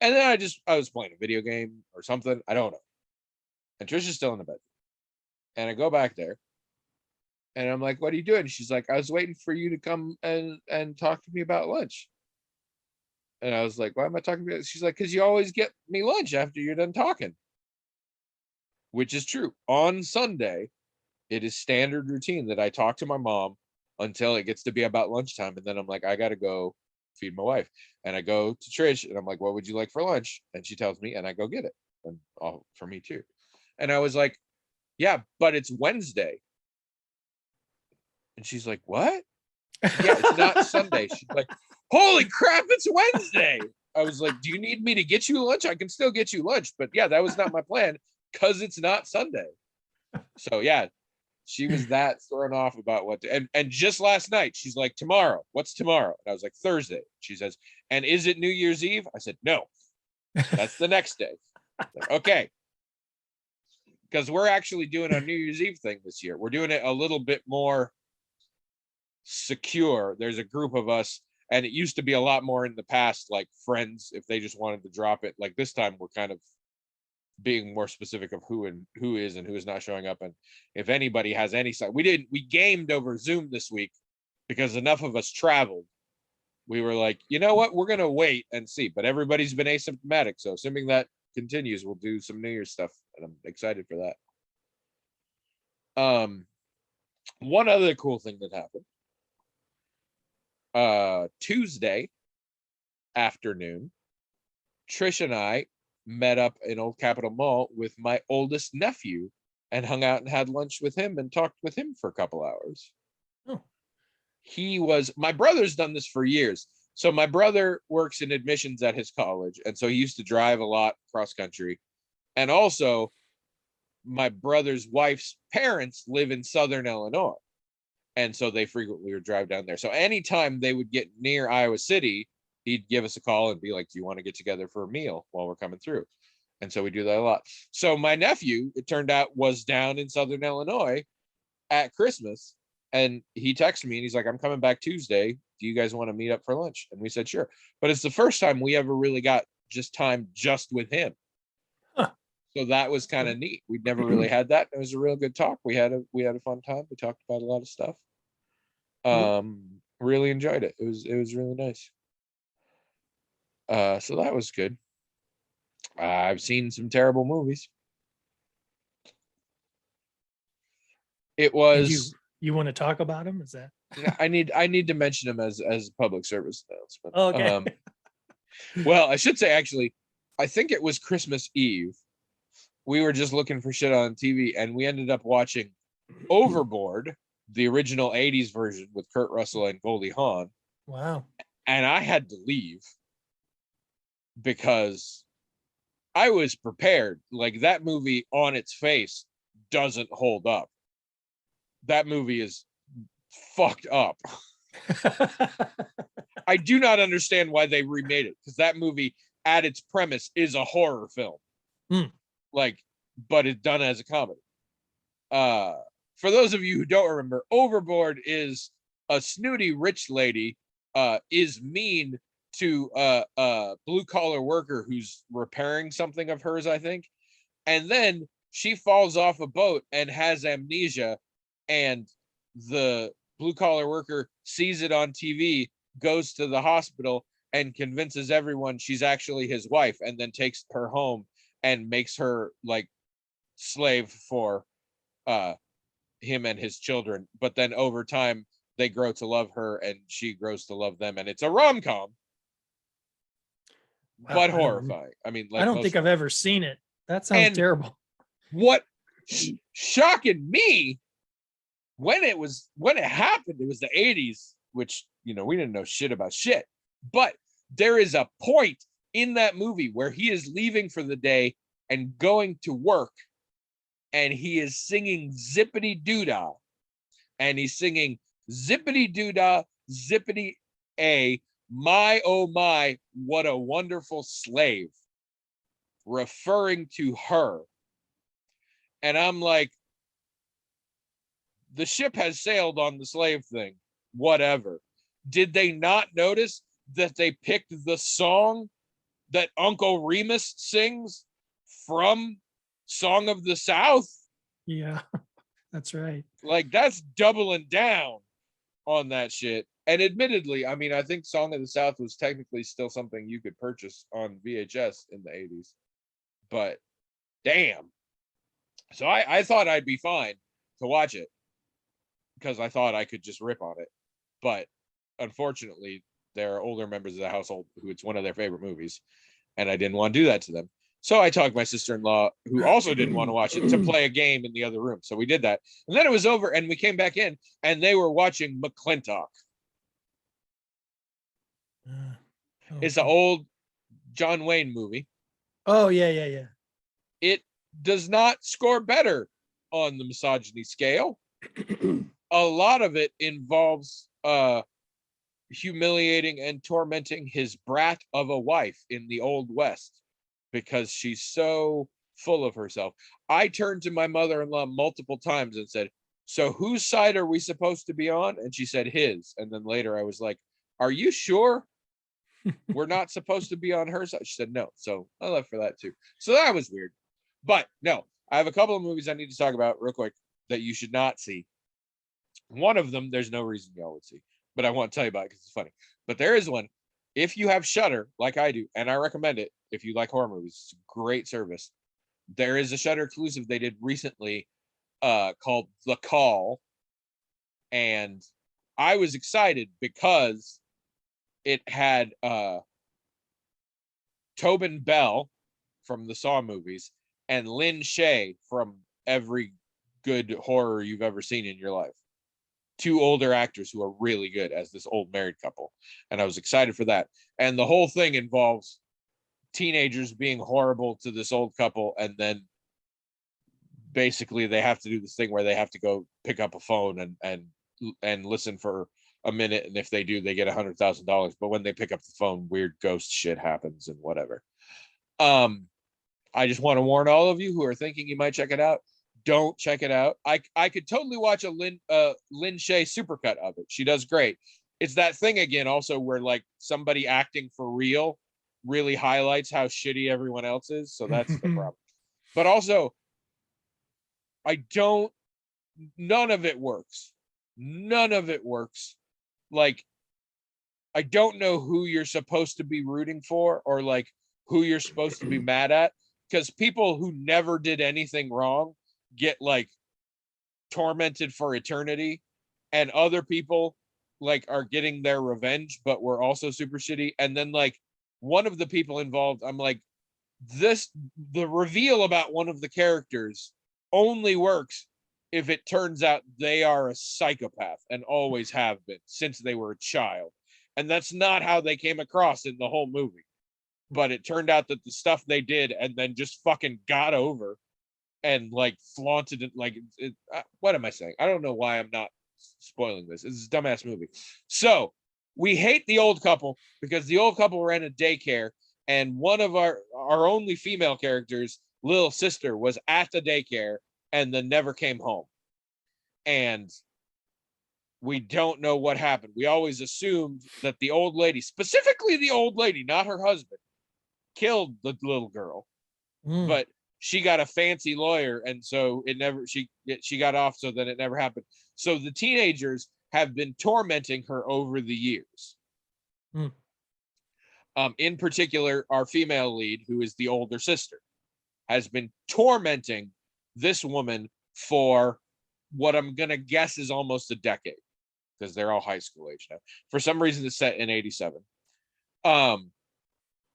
And then I was playing a video game or something. I don't know. And Trisha's still in the bed. And I go back there. And I'm like, "What are you doing?" She's like, "I was waiting for you to come and talk to me about lunch." And I was like, "Why am I talking about it?" She's like, "Because you always get me lunch after you're done talking." Which is true. On Sunday, it is standard routine that I talk to my mom until it gets to be about lunchtime. And then I'm like, I got to go feed my wife. And I go to Trish and I'm like, "What would you like for lunch?" And she tells me, and I go get it. And all for me too. And I was like, "Yeah, but it's Wednesday." And she's like, "What?" "Yeah, it's not Sunday." She's like, "Holy crap, it's Wednesday." I was like, "Do you need me to get you lunch? I can still get you lunch." But yeah, that was not my plan because it's not Sunday. So yeah, she was that thrown off about what to, and just last night she's like, "Tomorrow, what's tomorrow?" And I was like, "Thursday." She says, "And is it New Year's Eve?" I said, "No, that's the next day." Like, okay, because we're actually doing a New Year's Eve thing this year. We're doing it a little bit more secure. There's a group of us, and it used to be a lot more in the past, like friends, if they just wanted to drop it. Like this time we're kind of being more specific of who is and who is not showing up. And if anybody has any side, we gamed over Zoom this week because enough of us traveled. We were like, you know what, we're gonna wait and see. But everybody's been asymptomatic, so assuming that continues, we'll do some New Year's stuff, and I'm excited for that. One other cool thing that happened. Tuesday afternoon, Trish and I met up in Old Capitol Mall with my oldest nephew and hung out and had lunch with him and talked with him for a couple hours. Oh. My brother's done this for years. So my brother works in admissions at his college, and so he used to drive a lot cross country. And also, my brother's wife's parents live in Southern Illinois. And so they frequently would drive down there. So anytime they would get near Iowa City, he'd give us a call and be like, "Do you want to get together for a meal while we're coming through?" And so we do that a lot. So my nephew, it turned out, was down in Southern Illinois at Christmas. And he texted me and he's like, "I'm coming back Tuesday. Do you guys want to meet up for lunch?" And we said, "Sure." But it's the first time we ever really got just time just with him. Huh. So that was kind of neat. We'd never really had that. It was a real good talk. We had a fun time. We talked about a lot of stuff. Really enjoyed it. It was really nice. So that was good. I've seen some terrible movies. It was You want to talk about him? Is that I need to mention him as a public service announcement. okay? Well, I should say actually, I think it was Christmas Eve. We were just looking for shit on TV, and we ended up watching Overboard, the original '80s version with Kurt Russell and Goldie Hawn. Wow. And I had to leave because I was prepared. Like, that movie on its face doesn't hold up. That movie is fucked up. I do not understand why they remade it, because that movie at its premise is a horror film. Like, but it's done as a comedy. For those of you who don't remember, Overboard is a snooty rich lady is mean to a blue collar worker who's repairing something of hers, I think. And then she falls off a boat and has amnesia, and the blue collar worker sees it on TV, goes to the hospital and convinces everyone she's actually his wife, and then takes her home and makes her like slave for him and his children. But then over time they grow to love her and she grows to love them, and it's a rom-com. Wow, but horrifying. I mean, like, I don't think I've ever seen it. That sounds terrible. What shocking me when it happened, it was the 80s, which, you know, we didn't know shit about shit. But there is a point in that movie where he is leaving for the day and going to work, and he is singing Zippity Doodah, and he's singing Zippity Doodah, Zippity A, my oh my, what a wonderful slave, referring to her. And I'm like, the ship has sailed on the slave thing, whatever. Did they not notice that they picked the song that Uncle Remus sings from Song of the South? Yeah, that's right. Like, that's doubling down on that shit. And admittedly, I mean, I think Song of the South was technically still something you could purchase on VHS in the 80s. But damn. So I thought I'd be fine to watch it because I thought I could just rip on it. But unfortunately, there are older members of the household who it's one of their favorite movies, and I didn't want to do that to them. So I talked my sister-in-law, who also didn't want to watch it, to play a game in the other room. So we did that. And then it was over, and we came back in, and they were watching McClintock. It's an old John Wayne movie. Oh, yeah. It does not score better on the misogyny scale. A lot of it involves humiliating and tormenting his brat of a wife in the Old West because she's so full of herself. I turned to my mother-in-law multiple times and said, so whose side are we supposed to be on? And she said his. And then later I was like, are you sure we're not supposed to be on her side? She said no. So I left for that too. So that was weird. But no, I have a couple of movies I need to talk about real quick that you should not see. One of them, there's no reason y'all would see, but I want to tell you about it because it's funny. But there is one. If you have Shudder, like I do, and I recommend it if you like horror movies, it's a great service. There is a Shudder exclusive they did recently called The Call. And I was excited because it had Tobin Bell from the Saw movies and Lynn Shay from every good horror you've ever seen in your life. Two older actors who are really good as this old married couple. And I was excited for that. And the whole thing involves teenagers being horrible to this old couple. And then basically they have to do this thing where they have to go pick up a phone and listen for a minute. And if they do, they get $100,000. But when they pick up the phone, weird ghost shit happens and whatever. I just want to warn all of you who are thinking you might check it out. Don't check it out. I could totally watch a Lynn Shay supercut of it. She does great. It's that thing again also where like somebody acting for real really highlights how shitty everyone else is. So that's the problem. But also, none of it works. None of it works. Like, I don't know who you're supposed to be rooting for or like who you're supposed to be mad at, because people who never did anything wrong get like tormented for eternity and other people like are getting their revenge, but were also super shitty. And then like one of the people involved, I'm like, the reveal about one of the characters only works if it turns out they are a psychopath and always have been since they were a child. And that's not how they came across in the whole movie. But it turned out that the stuff they did and then just fucking got over and like flaunted it. Like, what am I saying? I don't know why I'm not spoiling this. It's a dumbass movie. So we hate the old couple because the old couple ran a daycare, and one of our only female characters, little sister, was at the daycare and then never came home. And we don't know what happened. We always assumed that the old lady, specifically the old lady, not her husband, killed the little girl. But she got a fancy lawyer, and so it never she got off, so then it never happened. So the teenagers have been tormenting her over the years. In particular, our female lead, who is the older sister, has been tormenting this woman for what I'm gonna guess is almost a decade, because they're all high school age now. For some reason, it's set in 87.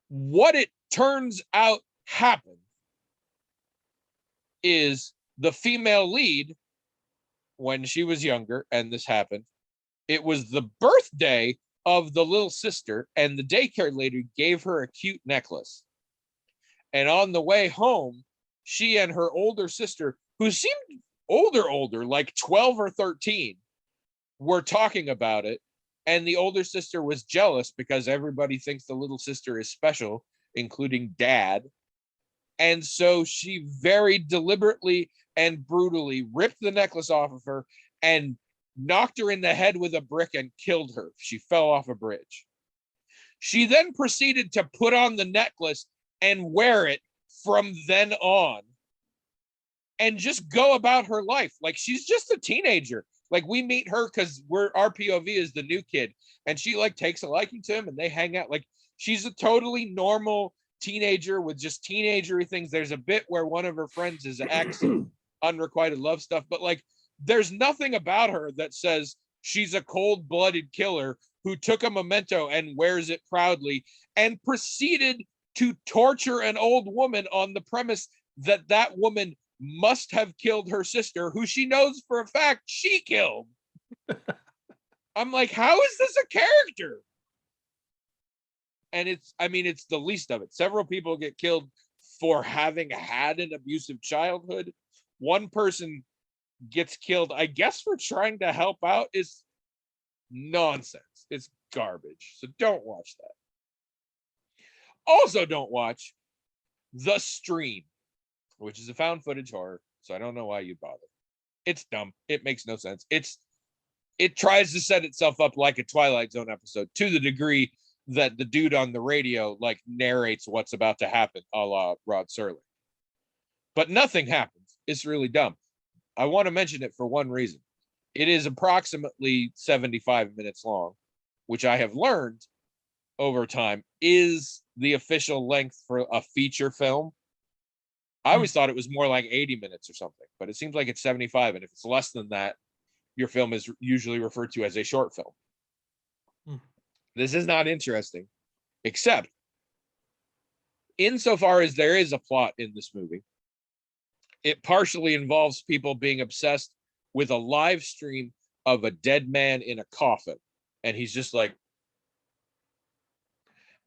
What it turns out happened is the female lead, when she was younger and this happened, it was the birthday of the little sister, and the daycare lady gave her a cute necklace. And on the way home, she and her older sister, who seemed older, like 12 or 13, were talking about it. And the older sister was jealous because everybody thinks the little sister is special, including dad. And so she very deliberately and brutally ripped the necklace off of her and knocked her in the head with a brick and killed her. She fell off a bridge. She then proceeded to put on the necklace and wear it from then on and just go about her life. Like, she's just a teenager. Like, we meet her because our POV is the new kid, and she like takes a liking to him and they hang out. Like, she's a totally normal teenager with just teenagery things. There's a bit where one of her friends is ex unrequited love stuff, but like there's nothing about her that says she's a cold-blooded killer who took a memento and wears it proudly and proceeded to torture an old woman on the premise that that woman must have killed her sister, who she knows for a fact she killed. I'm like, how is this a character? And it's the least of it. Several people get killed for having had an abusive childhood. One person gets killed, I guess, for trying to help out. Is nonsense. It's garbage. So don't watch that. Also, don't watch The Stream, which is a found footage horror. So I don't know why you bother. It's dumb. It makes no sense. It tries to set itself up like a Twilight Zone episode to the degree that the dude on the radio like narrates what's about to happen, a la Rod Serling. But nothing happens. It's really dumb. I want to mention it for one reason. It is approximately 75 minutes long, which I have learned over time is the official length for a feature film. I always thought it was more like 80 minutes or something, but it seems like it's 75. And if it's less than that, your film is usually referred to as a short film. This is not interesting, except insofar as there is a plot in this movie, it partially involves people being obsessed with a live stream of a dead man in a coffin. And he's just like,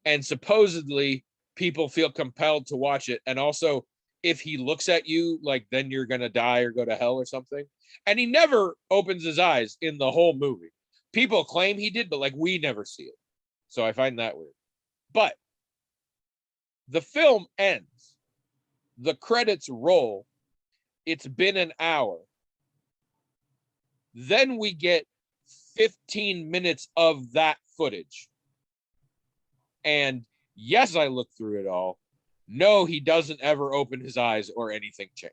and supposedly people feel compelled to watch it. And also, if he looks at you, like, then you're going to die or go to hell or something. And he never opens his eyes in the whole movie. People claim he did, but like we never see it. So I find that weird. But the film ends. The credits roll. It's been an hour. Then we get 15 minutes of that footage. And yes, I looked through it all. No, he doesn't ever open his eyes or anything change.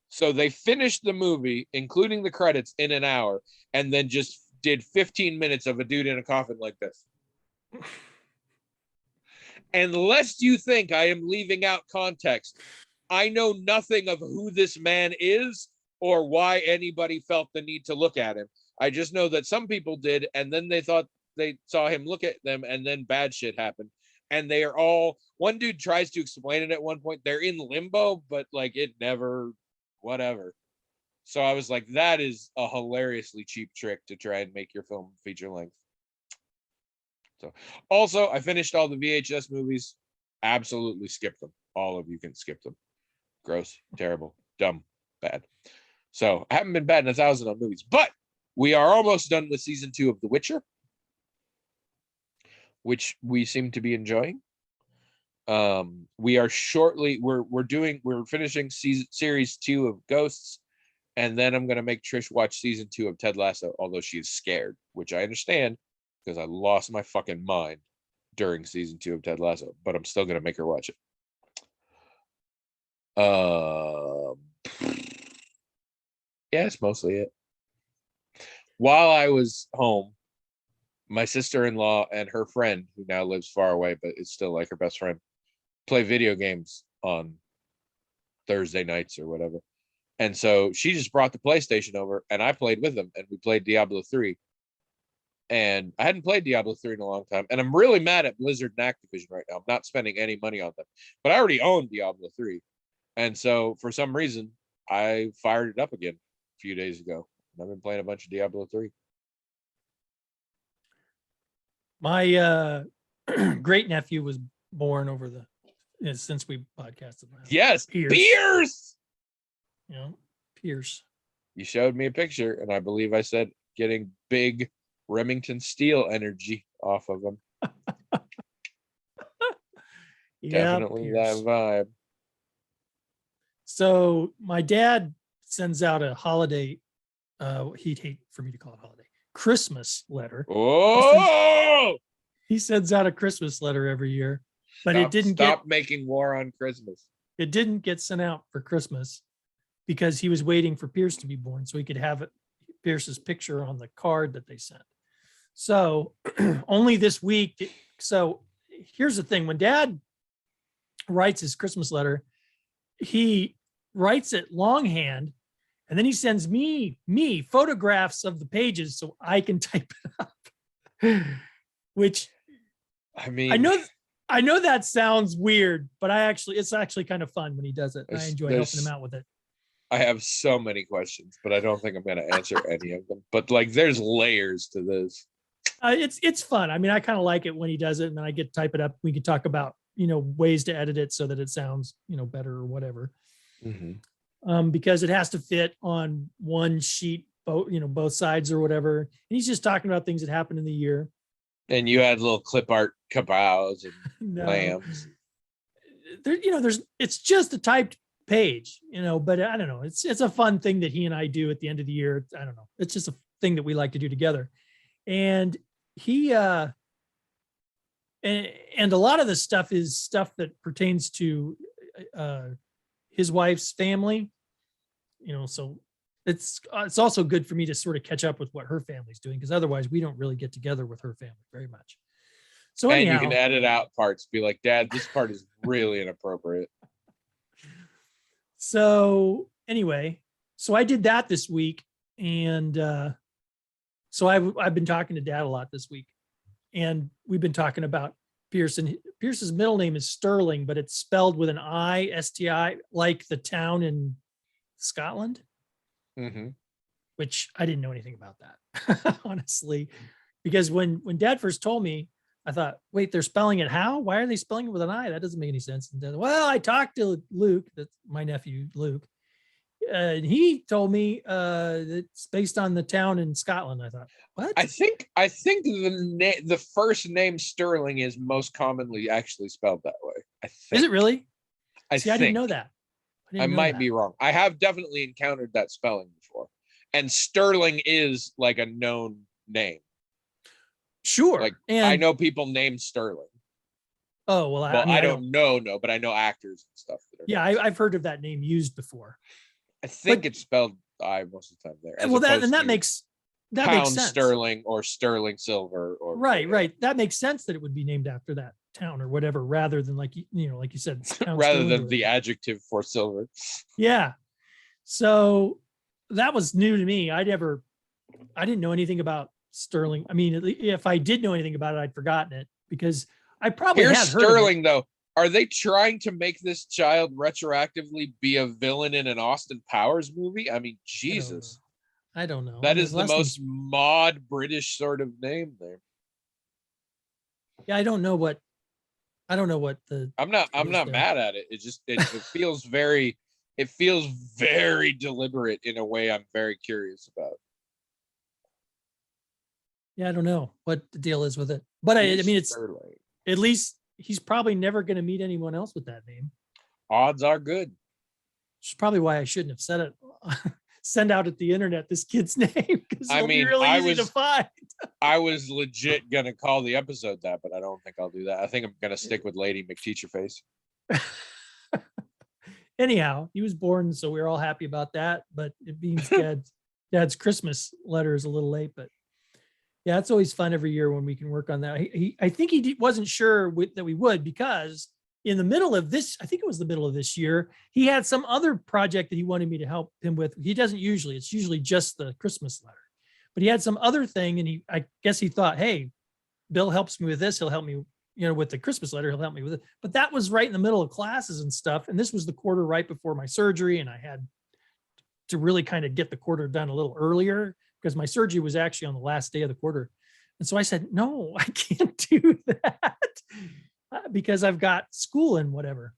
So they finished the movie, including the credits, in an hour, and then just did 15 minutes of a dude in a coffin like this. And lest you think I am leaving out context, I know nothing of who this man is or why anybody felt the need to look at him. I just know that some people did, and then they thought they saw him look at them, and then bad shit happened. And they are all, one dude tries to explain it at one point. They're in limbo, but like it never, whatever. So I was like, that is a hilariously cheap trick to try and make your film feature length. So also, I finished all the VHS movies. Absolutely skip them. All of you can skip them. Gross, terrible, dumb, bad. So I haven't been bad in 1,000 on movies, but we are almost done with season 2 of The Witcher, which we seem to be enjoying. We are shortly, we're finishing series 2 of Ghosts, and then I'm going to make Trish watch season 2 of Ted Lasso, although she is scared, which I understand because I lost my fucking mind during season 2 of Ted Lasso, but I'm still going to make her watch it. Yeah, that's mostly it. While I was home, my sister-in-law and her friend, who now lives far away, but is still like her best friend, play video games on Thursday nights or whatever. And so she just brought the PlayStation over, and I played with them, and we played Diablo 3. And I hadn't played Diablo 3 in a long time, and I'm really mad at Blizzard and Activision right now. I'm not spending any money on them, but I already own Diablo 3. And so for some reason, I fired it up again a few days ago. And I've been playing a bunch of Diablo 3. My great nephew was born over since we podcasted last. Yes, Pierce. You know, Pierce. You showed me a picture, and I believe I said getting big Remington Steel energy off of him. Definitely Pierce. That vibe. So my dad sends out a holiday. He'd hate for me to call it holiday. Christmas letter. Oh! He sends out a Christmas letter every year, but it didn't stop making war on Christmas. It didn't get sent out for Christmas because he was waiting for Pierce to be born so he could have Pierce's picture on the card that they sent. So only this week. So here's the thing. When Dad writes his Christmas letter, he writes it longhand, and then he sends me photographs of the pages so I can type it up. Which, I mean, I know that sounds weird, but it's actually kind of fun when he does it. I enjoy helping him out with it. I have so many questions, but I don't think I'm going to answer any of them. But like, there's layers to this. It's fun. I mean, I kind of like it when he does it, and then I get to type it up. We can talk about ways to edit it so that it sounds better or whatever. Mm-hmm. Because it has to fit on one sheet, both sides or whatever. And he's just talking about things that happened in the year. And you had little clip art kabows and lambs. It's just a typed page, but I don't know. It's a fun thing that he and I do at the end of the year. I don't know. It's just a thing that we like to do together. And he and a lot of the stuff is stuff that pertains to his wife's family, so it's also good for me to sort of catch up with what her family's doing, because otherwise we don't really get together with her family very much. So anyhow, and you can edit out parts, be like, Dad, this part is really inappropriate. So anyway, so I did that this week, and so I've been talking to Dad a lot this week, and we've been talking about Pierce. And Pierce's middle name is Sterling, but it's spelled with an I, S-T-I, like the town in Scotland. Mm-hmm. Which I didn't know anything about that, honestly, because when Dad first told me, I thought, wait, they're spelling it how? Why are they spelling it with an I? That doesn't make any sense. And Dad, well, I talked to Luke, that's my nephew, Luke, and he told me it's based on the town in Scotland. I thought, what? I think the first name Sterling is most commonly actually spelled that way. I think. Is it really? I didn't know that. I might be wrong. I have definitely encountered that spelling before. And Sterling is like a known name. Sure. Like, I know people named Sterling. Oh, well, I don't know, but I know actors and stuff. Yeah, I've heard of that name used before. I think it's spelled I most of the time there. Well, that makes sense. Sterling or Sterling Silver or right. That makes sense that it would be named after that town or whatever, rather than like you said, rather than the adjective for silver. Yeah. So that was new to me. I didn't know anything about Sterling. I mean, if I did know anything about it, I'd forgotten it because I probably Here's had heard of it. Sterling, though. Are they trying to make this child retroactively be a villain in an Austin Powers movie? I mean, Jesus. I don't know. That And is his the last name's- most mod British sort of name there. Yeah, I don't know what the I'm not there. mad at it. It feels very deliberate in a way I'm very curious about. Yeah, I don't know what the deal is with it. But I mean, it's Sterling. at least he's probably never going to meet anyone else with that name. Odds are good. Which is probably why I shouldn't have said it. Send out at the internet this kid's name because it'll be really easy to find. I was legit gonna call the episode that, but I don't think I'll do that. I think I'm gonna stick with Lady McTeacherface. Anyhow, he was born, so we we're all happy about that. But it means dad's Christmas letter is a little late, but yeah, it's always fun every year when we can work on that. I think he wasn't sure that we would because in the middle of this, I think it was the middle of this year, he had some other project that he wanted me to help him with. He doesn't usually, it's usually just the Christmas letter, but he had some other thing. And I guess he thought, hey, Bill helps me with this. He'll help me, with the Christmas letter, he'll help me with it. But that was right in the middle of classes and stuff. And this was the quarter right before my surgery. And I had to really kind of get the quarter done a little earlier because my surgery was actually on the last day of the quarter. And so I said, no, I can't do that. Because I've got school and whatever.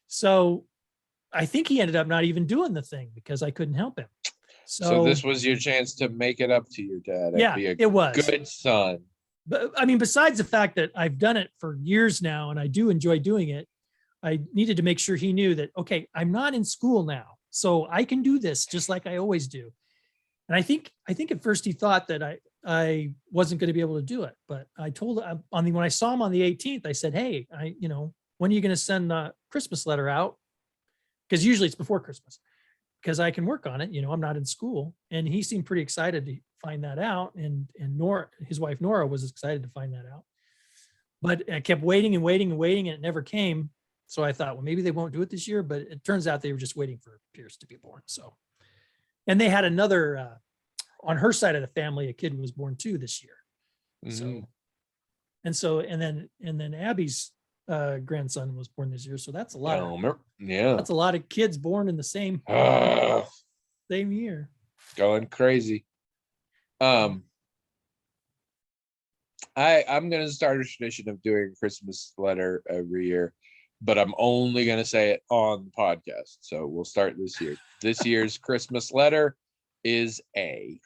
So I think he ended up not even doing the thing because I couldn't help him. So this was your chance to make it up to your dad. Yeah, it was. Good son. But I mean, besides the fact that I've done it for years now and I do enjoy doing it, I needed to make sure he knew that, okay, I'm not in school now, so I can do this just like I always do. And I think at first he thought that I wasn't going to be able to do it, but I told him when I saw him on the 18th, I said, hey, when are you going to send the Christmas letter out? Because usually it's before Christmas because I can work on it. I'm not in school. And he seemed pretty excited to find that out. And Nora, his wife, Nora, was excited to find that out, but I kept waiting and waiting and waiting and it never came. So I thought, well, maybe they won't do it this year, but it turns out they were just waiting for Pierce to be born. So, and they had another, on her side of the family, a kid was born too this year. Mm-hmm. And then Abby's grandson was born this year. So that's a lot. Yeah. That's a lot of kids born in the same year. Going crazy. I'm going to start a tradition of doing a Christmas letter every year, but I'm only going to say it on the podcast. So we'll start this year. This year's Christmas letter is A.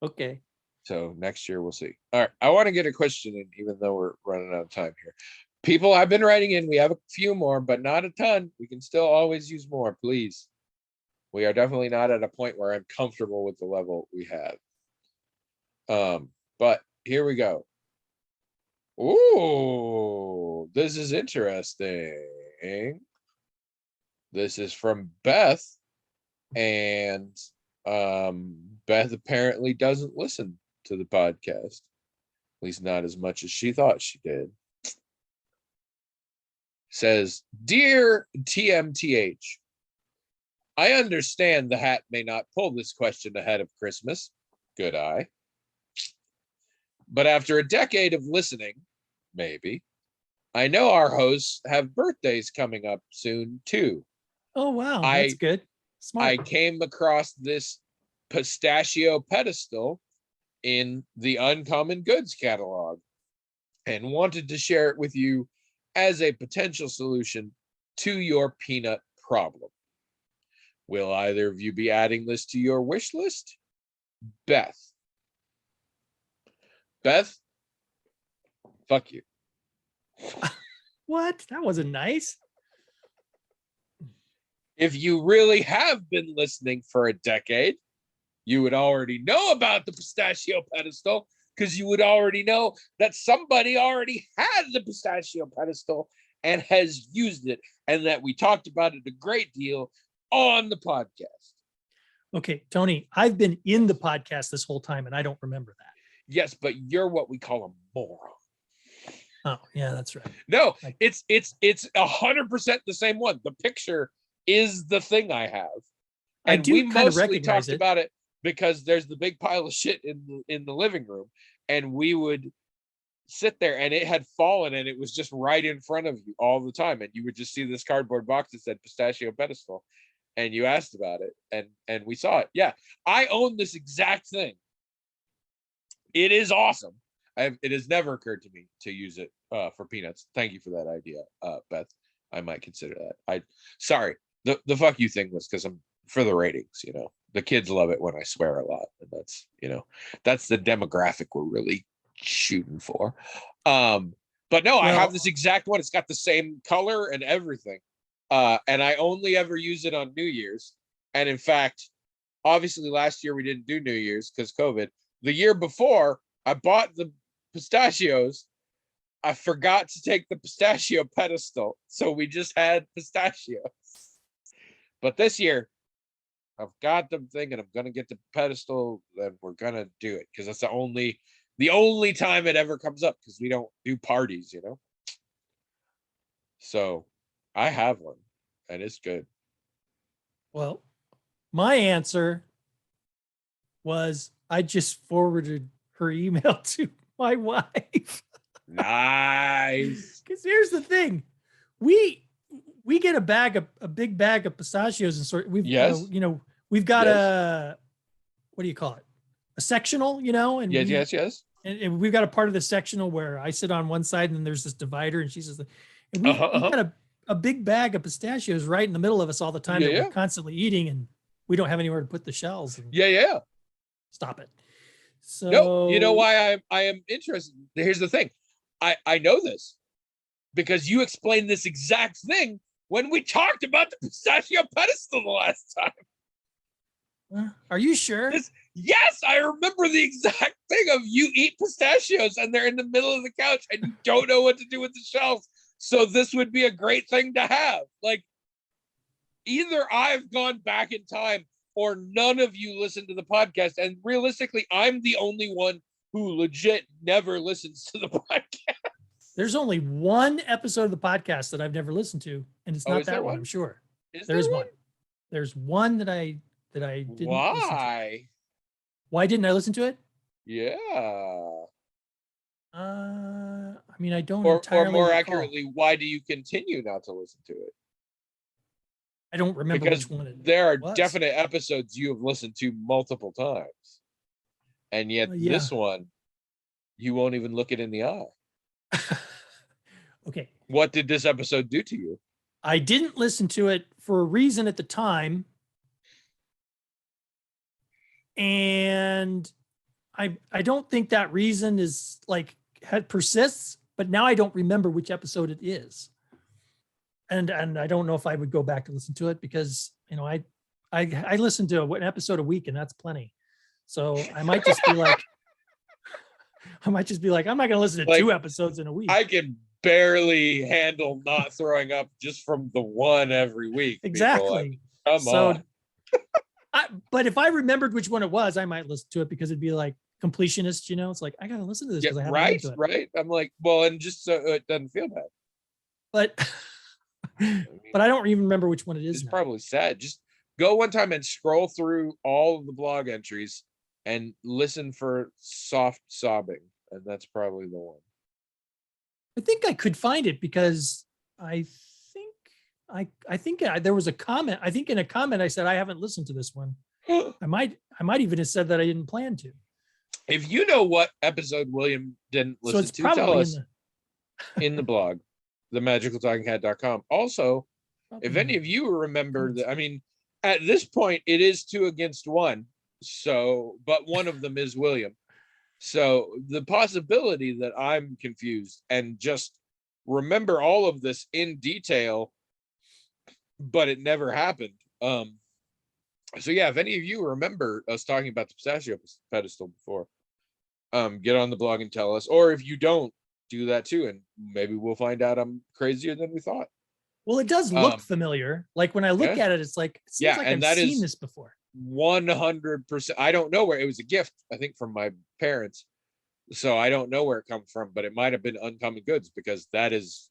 Okay. So next year we'll see. All right. I want to get a question in, even though we're running out of time here. People have been writing in. We have a few more, but not a ton. We can still always use more, please. We are definitely not at a point where I'm comfortable with the level we have. But here we go. Ooh, this is interesting. This is from Beth, and Beth apparently doesn't listen to the podcast, at least not as much as she thought she did. Says, dear TMTH, I understand the hat may not pull this question ahead of Christmas. Good eye. But after a decade of listening, maybe, I know our hosts have birthdays coming up soon too. Oh, wow. That's good. Smart. I came across this pistachio pedestal in the Uncommon Goods catalog and wanted to share it with you as a potential solution to your peanut problem. Will either of you be adding this to your wish list? Beth. Beth, fuck you. What? That wasn't nice. If you really have been listening for a decade, you would already know about the pistachio pedestal because you would already know that somebody already had the pistachio pedestal and has used it, and that we talked about it a great deal on the podcast. Okay, Tony, I've been in the podcast this whole time and I don't remember that. Yes, but you're what we call a moron. Oh, yeah, that's right. No, it's 100% the same one. The picture is the thing I have. I And do we kind of mostly recognize talked it. about it because there's the big pile of shit in the living room, and we would sit there and it had fallen and it was just right in front of you all the time, and you would just see this cardboard box that said pistachio pedestal, and you asked about it, and we saw it. Yeah, I own this exact thing. It is awesome. It has never occurred to me to use it for peanuts. Thank you for that idea, Beth. I might consider that. Sorry, the fuck you thing was because I'm for the ratings. The kids love it when I swear a lot, and that's the demographic we're really shooting for. But no, I have this exact one. It's got the same color and everything, and I only ever use it on New Year's. And in fact, obviously last year we didn't do New Year's because COVID. The year before, I bought the pistachios. I forgot to take the pistachio pedestal, so we just had pistachios. But this year, I've got the thing, and I'm gonna get the pedestal, and we're gonna do it because that's the only time it ever comes up, because we don't do parties, So I have one, and it's good. Well, my answer was I just forwarded her email to my wife. Nice. Because here's the thing, we get a big bag of pistachios, and Yes. we've got Yes. a, what do you call it, a sectional, and Yes. and we've got a part of the sectional where I sit on one side and then there's this divider, and she says, and we've got a big bag of pistachios right in the middle of us all the time that we're constantly eating, and we don't have anywhere to put the shells. And yeah. Stop it. So no, you know why I am interested. Here's the thing. I know this because you explained this exact thing when we talked about the pistachio pedestal the last time. Are you sure? Yes, I remember the exact thing of you eat pistachios and they're in the middle of the couch and you don't know what to do with the shells. So this would be a great thing to have. Like, either I've gone back in time or none of you listen to the podcast. And realistically, I'm the only one who legit never listens to the podcast. There's only one episode of the podcast that I've never listened to, and it's not that one, I'm sure. There's one. There's one that I didn't listen to. Why didn't I listen to it? Yeah. I mean, I don't or entirely more recall. Accurately, why do you continue not to listen to it? I don't remember because which one it there are was. definite episodes you have listened to multiple times, and yet this one you won't even look it in the eye. Okay. What did this episode do to you? I didn't listen to it for a reason at the time, and I don't think that reason is persists, but now I don't remember which episode it is. And I don't know if I would go back to listen to it because, I listen to an episode a week, and that's plenty. So I might just be like, I'm not going to listen to 2 episodes in a week. I can barely handle not throwing up just from the one every week. Exactly. Come on. But if I remembered which one it was, I might listen to it because it'd be like completionist, it's like, I got to listen to this because I haven't listened to it. Right. I'm like, well, and just so it doesn't feel bad. But I don't even remember which one it is. It's probably sad. Just go one time and scroll through all of the blog entries and listen for soft sobbing, and that's probably the one. I think I could find it because I think there was a comment. I think in a comment I said I haven't listened to this one. I might even have said that I didn't plan to. If you know what episode William didn't listen to, tell us in the blog, themagicaltalkinghat.com. Also, if any of you remember that, I mean, at this point it is 2 against 1. So, but one of them is William. So the possibility that I'm confused and just remember all of this in detail, but it never happened. So yeah, if any of you remember us talking about the pistachio pedestal before, get on the blog and tell us. Or if you don't, do that too, and maybe we'll find out I'm crazier than we thought. Well, it does look familiar. Like when I look at it, it's like, it seems like I've seen this before. 100%. I don't know where it was. A gift, I think, from my parents. So I don't know where it comes from, but it might have been Uncommon Goods because that is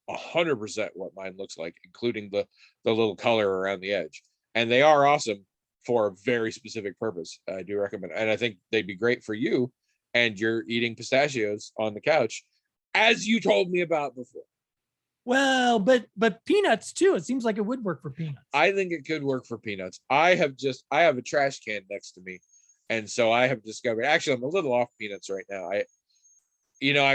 100% what mine looks like, including the little color around the edge. And they are awesome for a very specific purpose. I do recommend, and I think they'd be great for you. And you're eating pistachios on the couch, as you told me about before. Well, but peanuts too. It seems like it would work for peanuts. I think it could work for peanuts. I have a trash can next to me, and so I have discovered. Actually, I'm a little off peanuts right now. I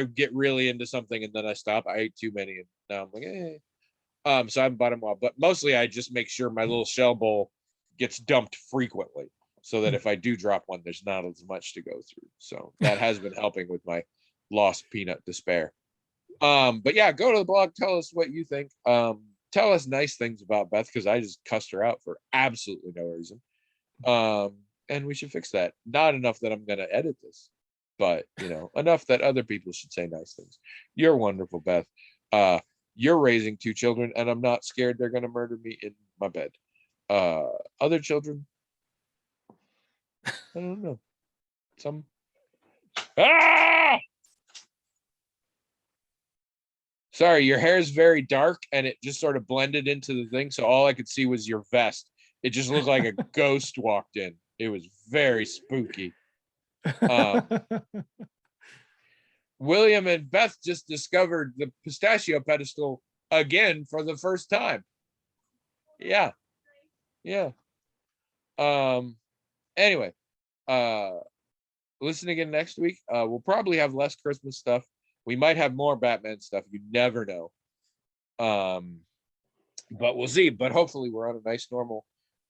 get really into something and then I stop. I ate too many, and now I'm like, so I haven't bought them all. But mostly, I just make sure my little shell bowl gets dumped frequently, so that if I do drop one, there's not as much to go through. So that has been helping with my lost peanut despair. But yeah, go to the blog, tell us what you think. Tell us nice things about Beth, because I just cussed her out for absolutely no reason. And we should fix that. Not enough that I'm gonna edit this, but enough that other people should say nice things. You're wonderful, Beth. You're raising 2 children, and I'm not scared they're gonna murder me in my bed. Other children, I don't know. Some Sorry, your hair is very dark and it just sort of blended into the thing. So all I could see was your vest. It just looked like a ghost walked in. It was very spooky. William and Beth just discovered the pistachio pedestal again for the first time. Yeah. Yeah. Anyway, listen again next week. We'll probably have less Christmas stuff. We might have more Batman stuff. You never know. But we'll see. But hopefully we're on a nice normal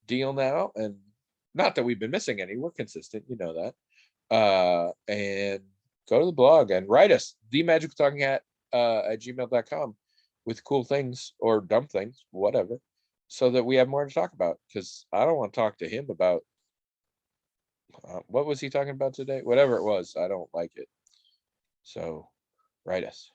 deal now. And not that we've been missing any. We're consistent. You know that. And go to the blog and write us, themagicaltalkinghat at gmail.com, with cool things or dumb things, whatever, so that we have more to talk about. Because I don't want to talk to him about what was he talking about today? Whatever it was, I don't like it. So write us.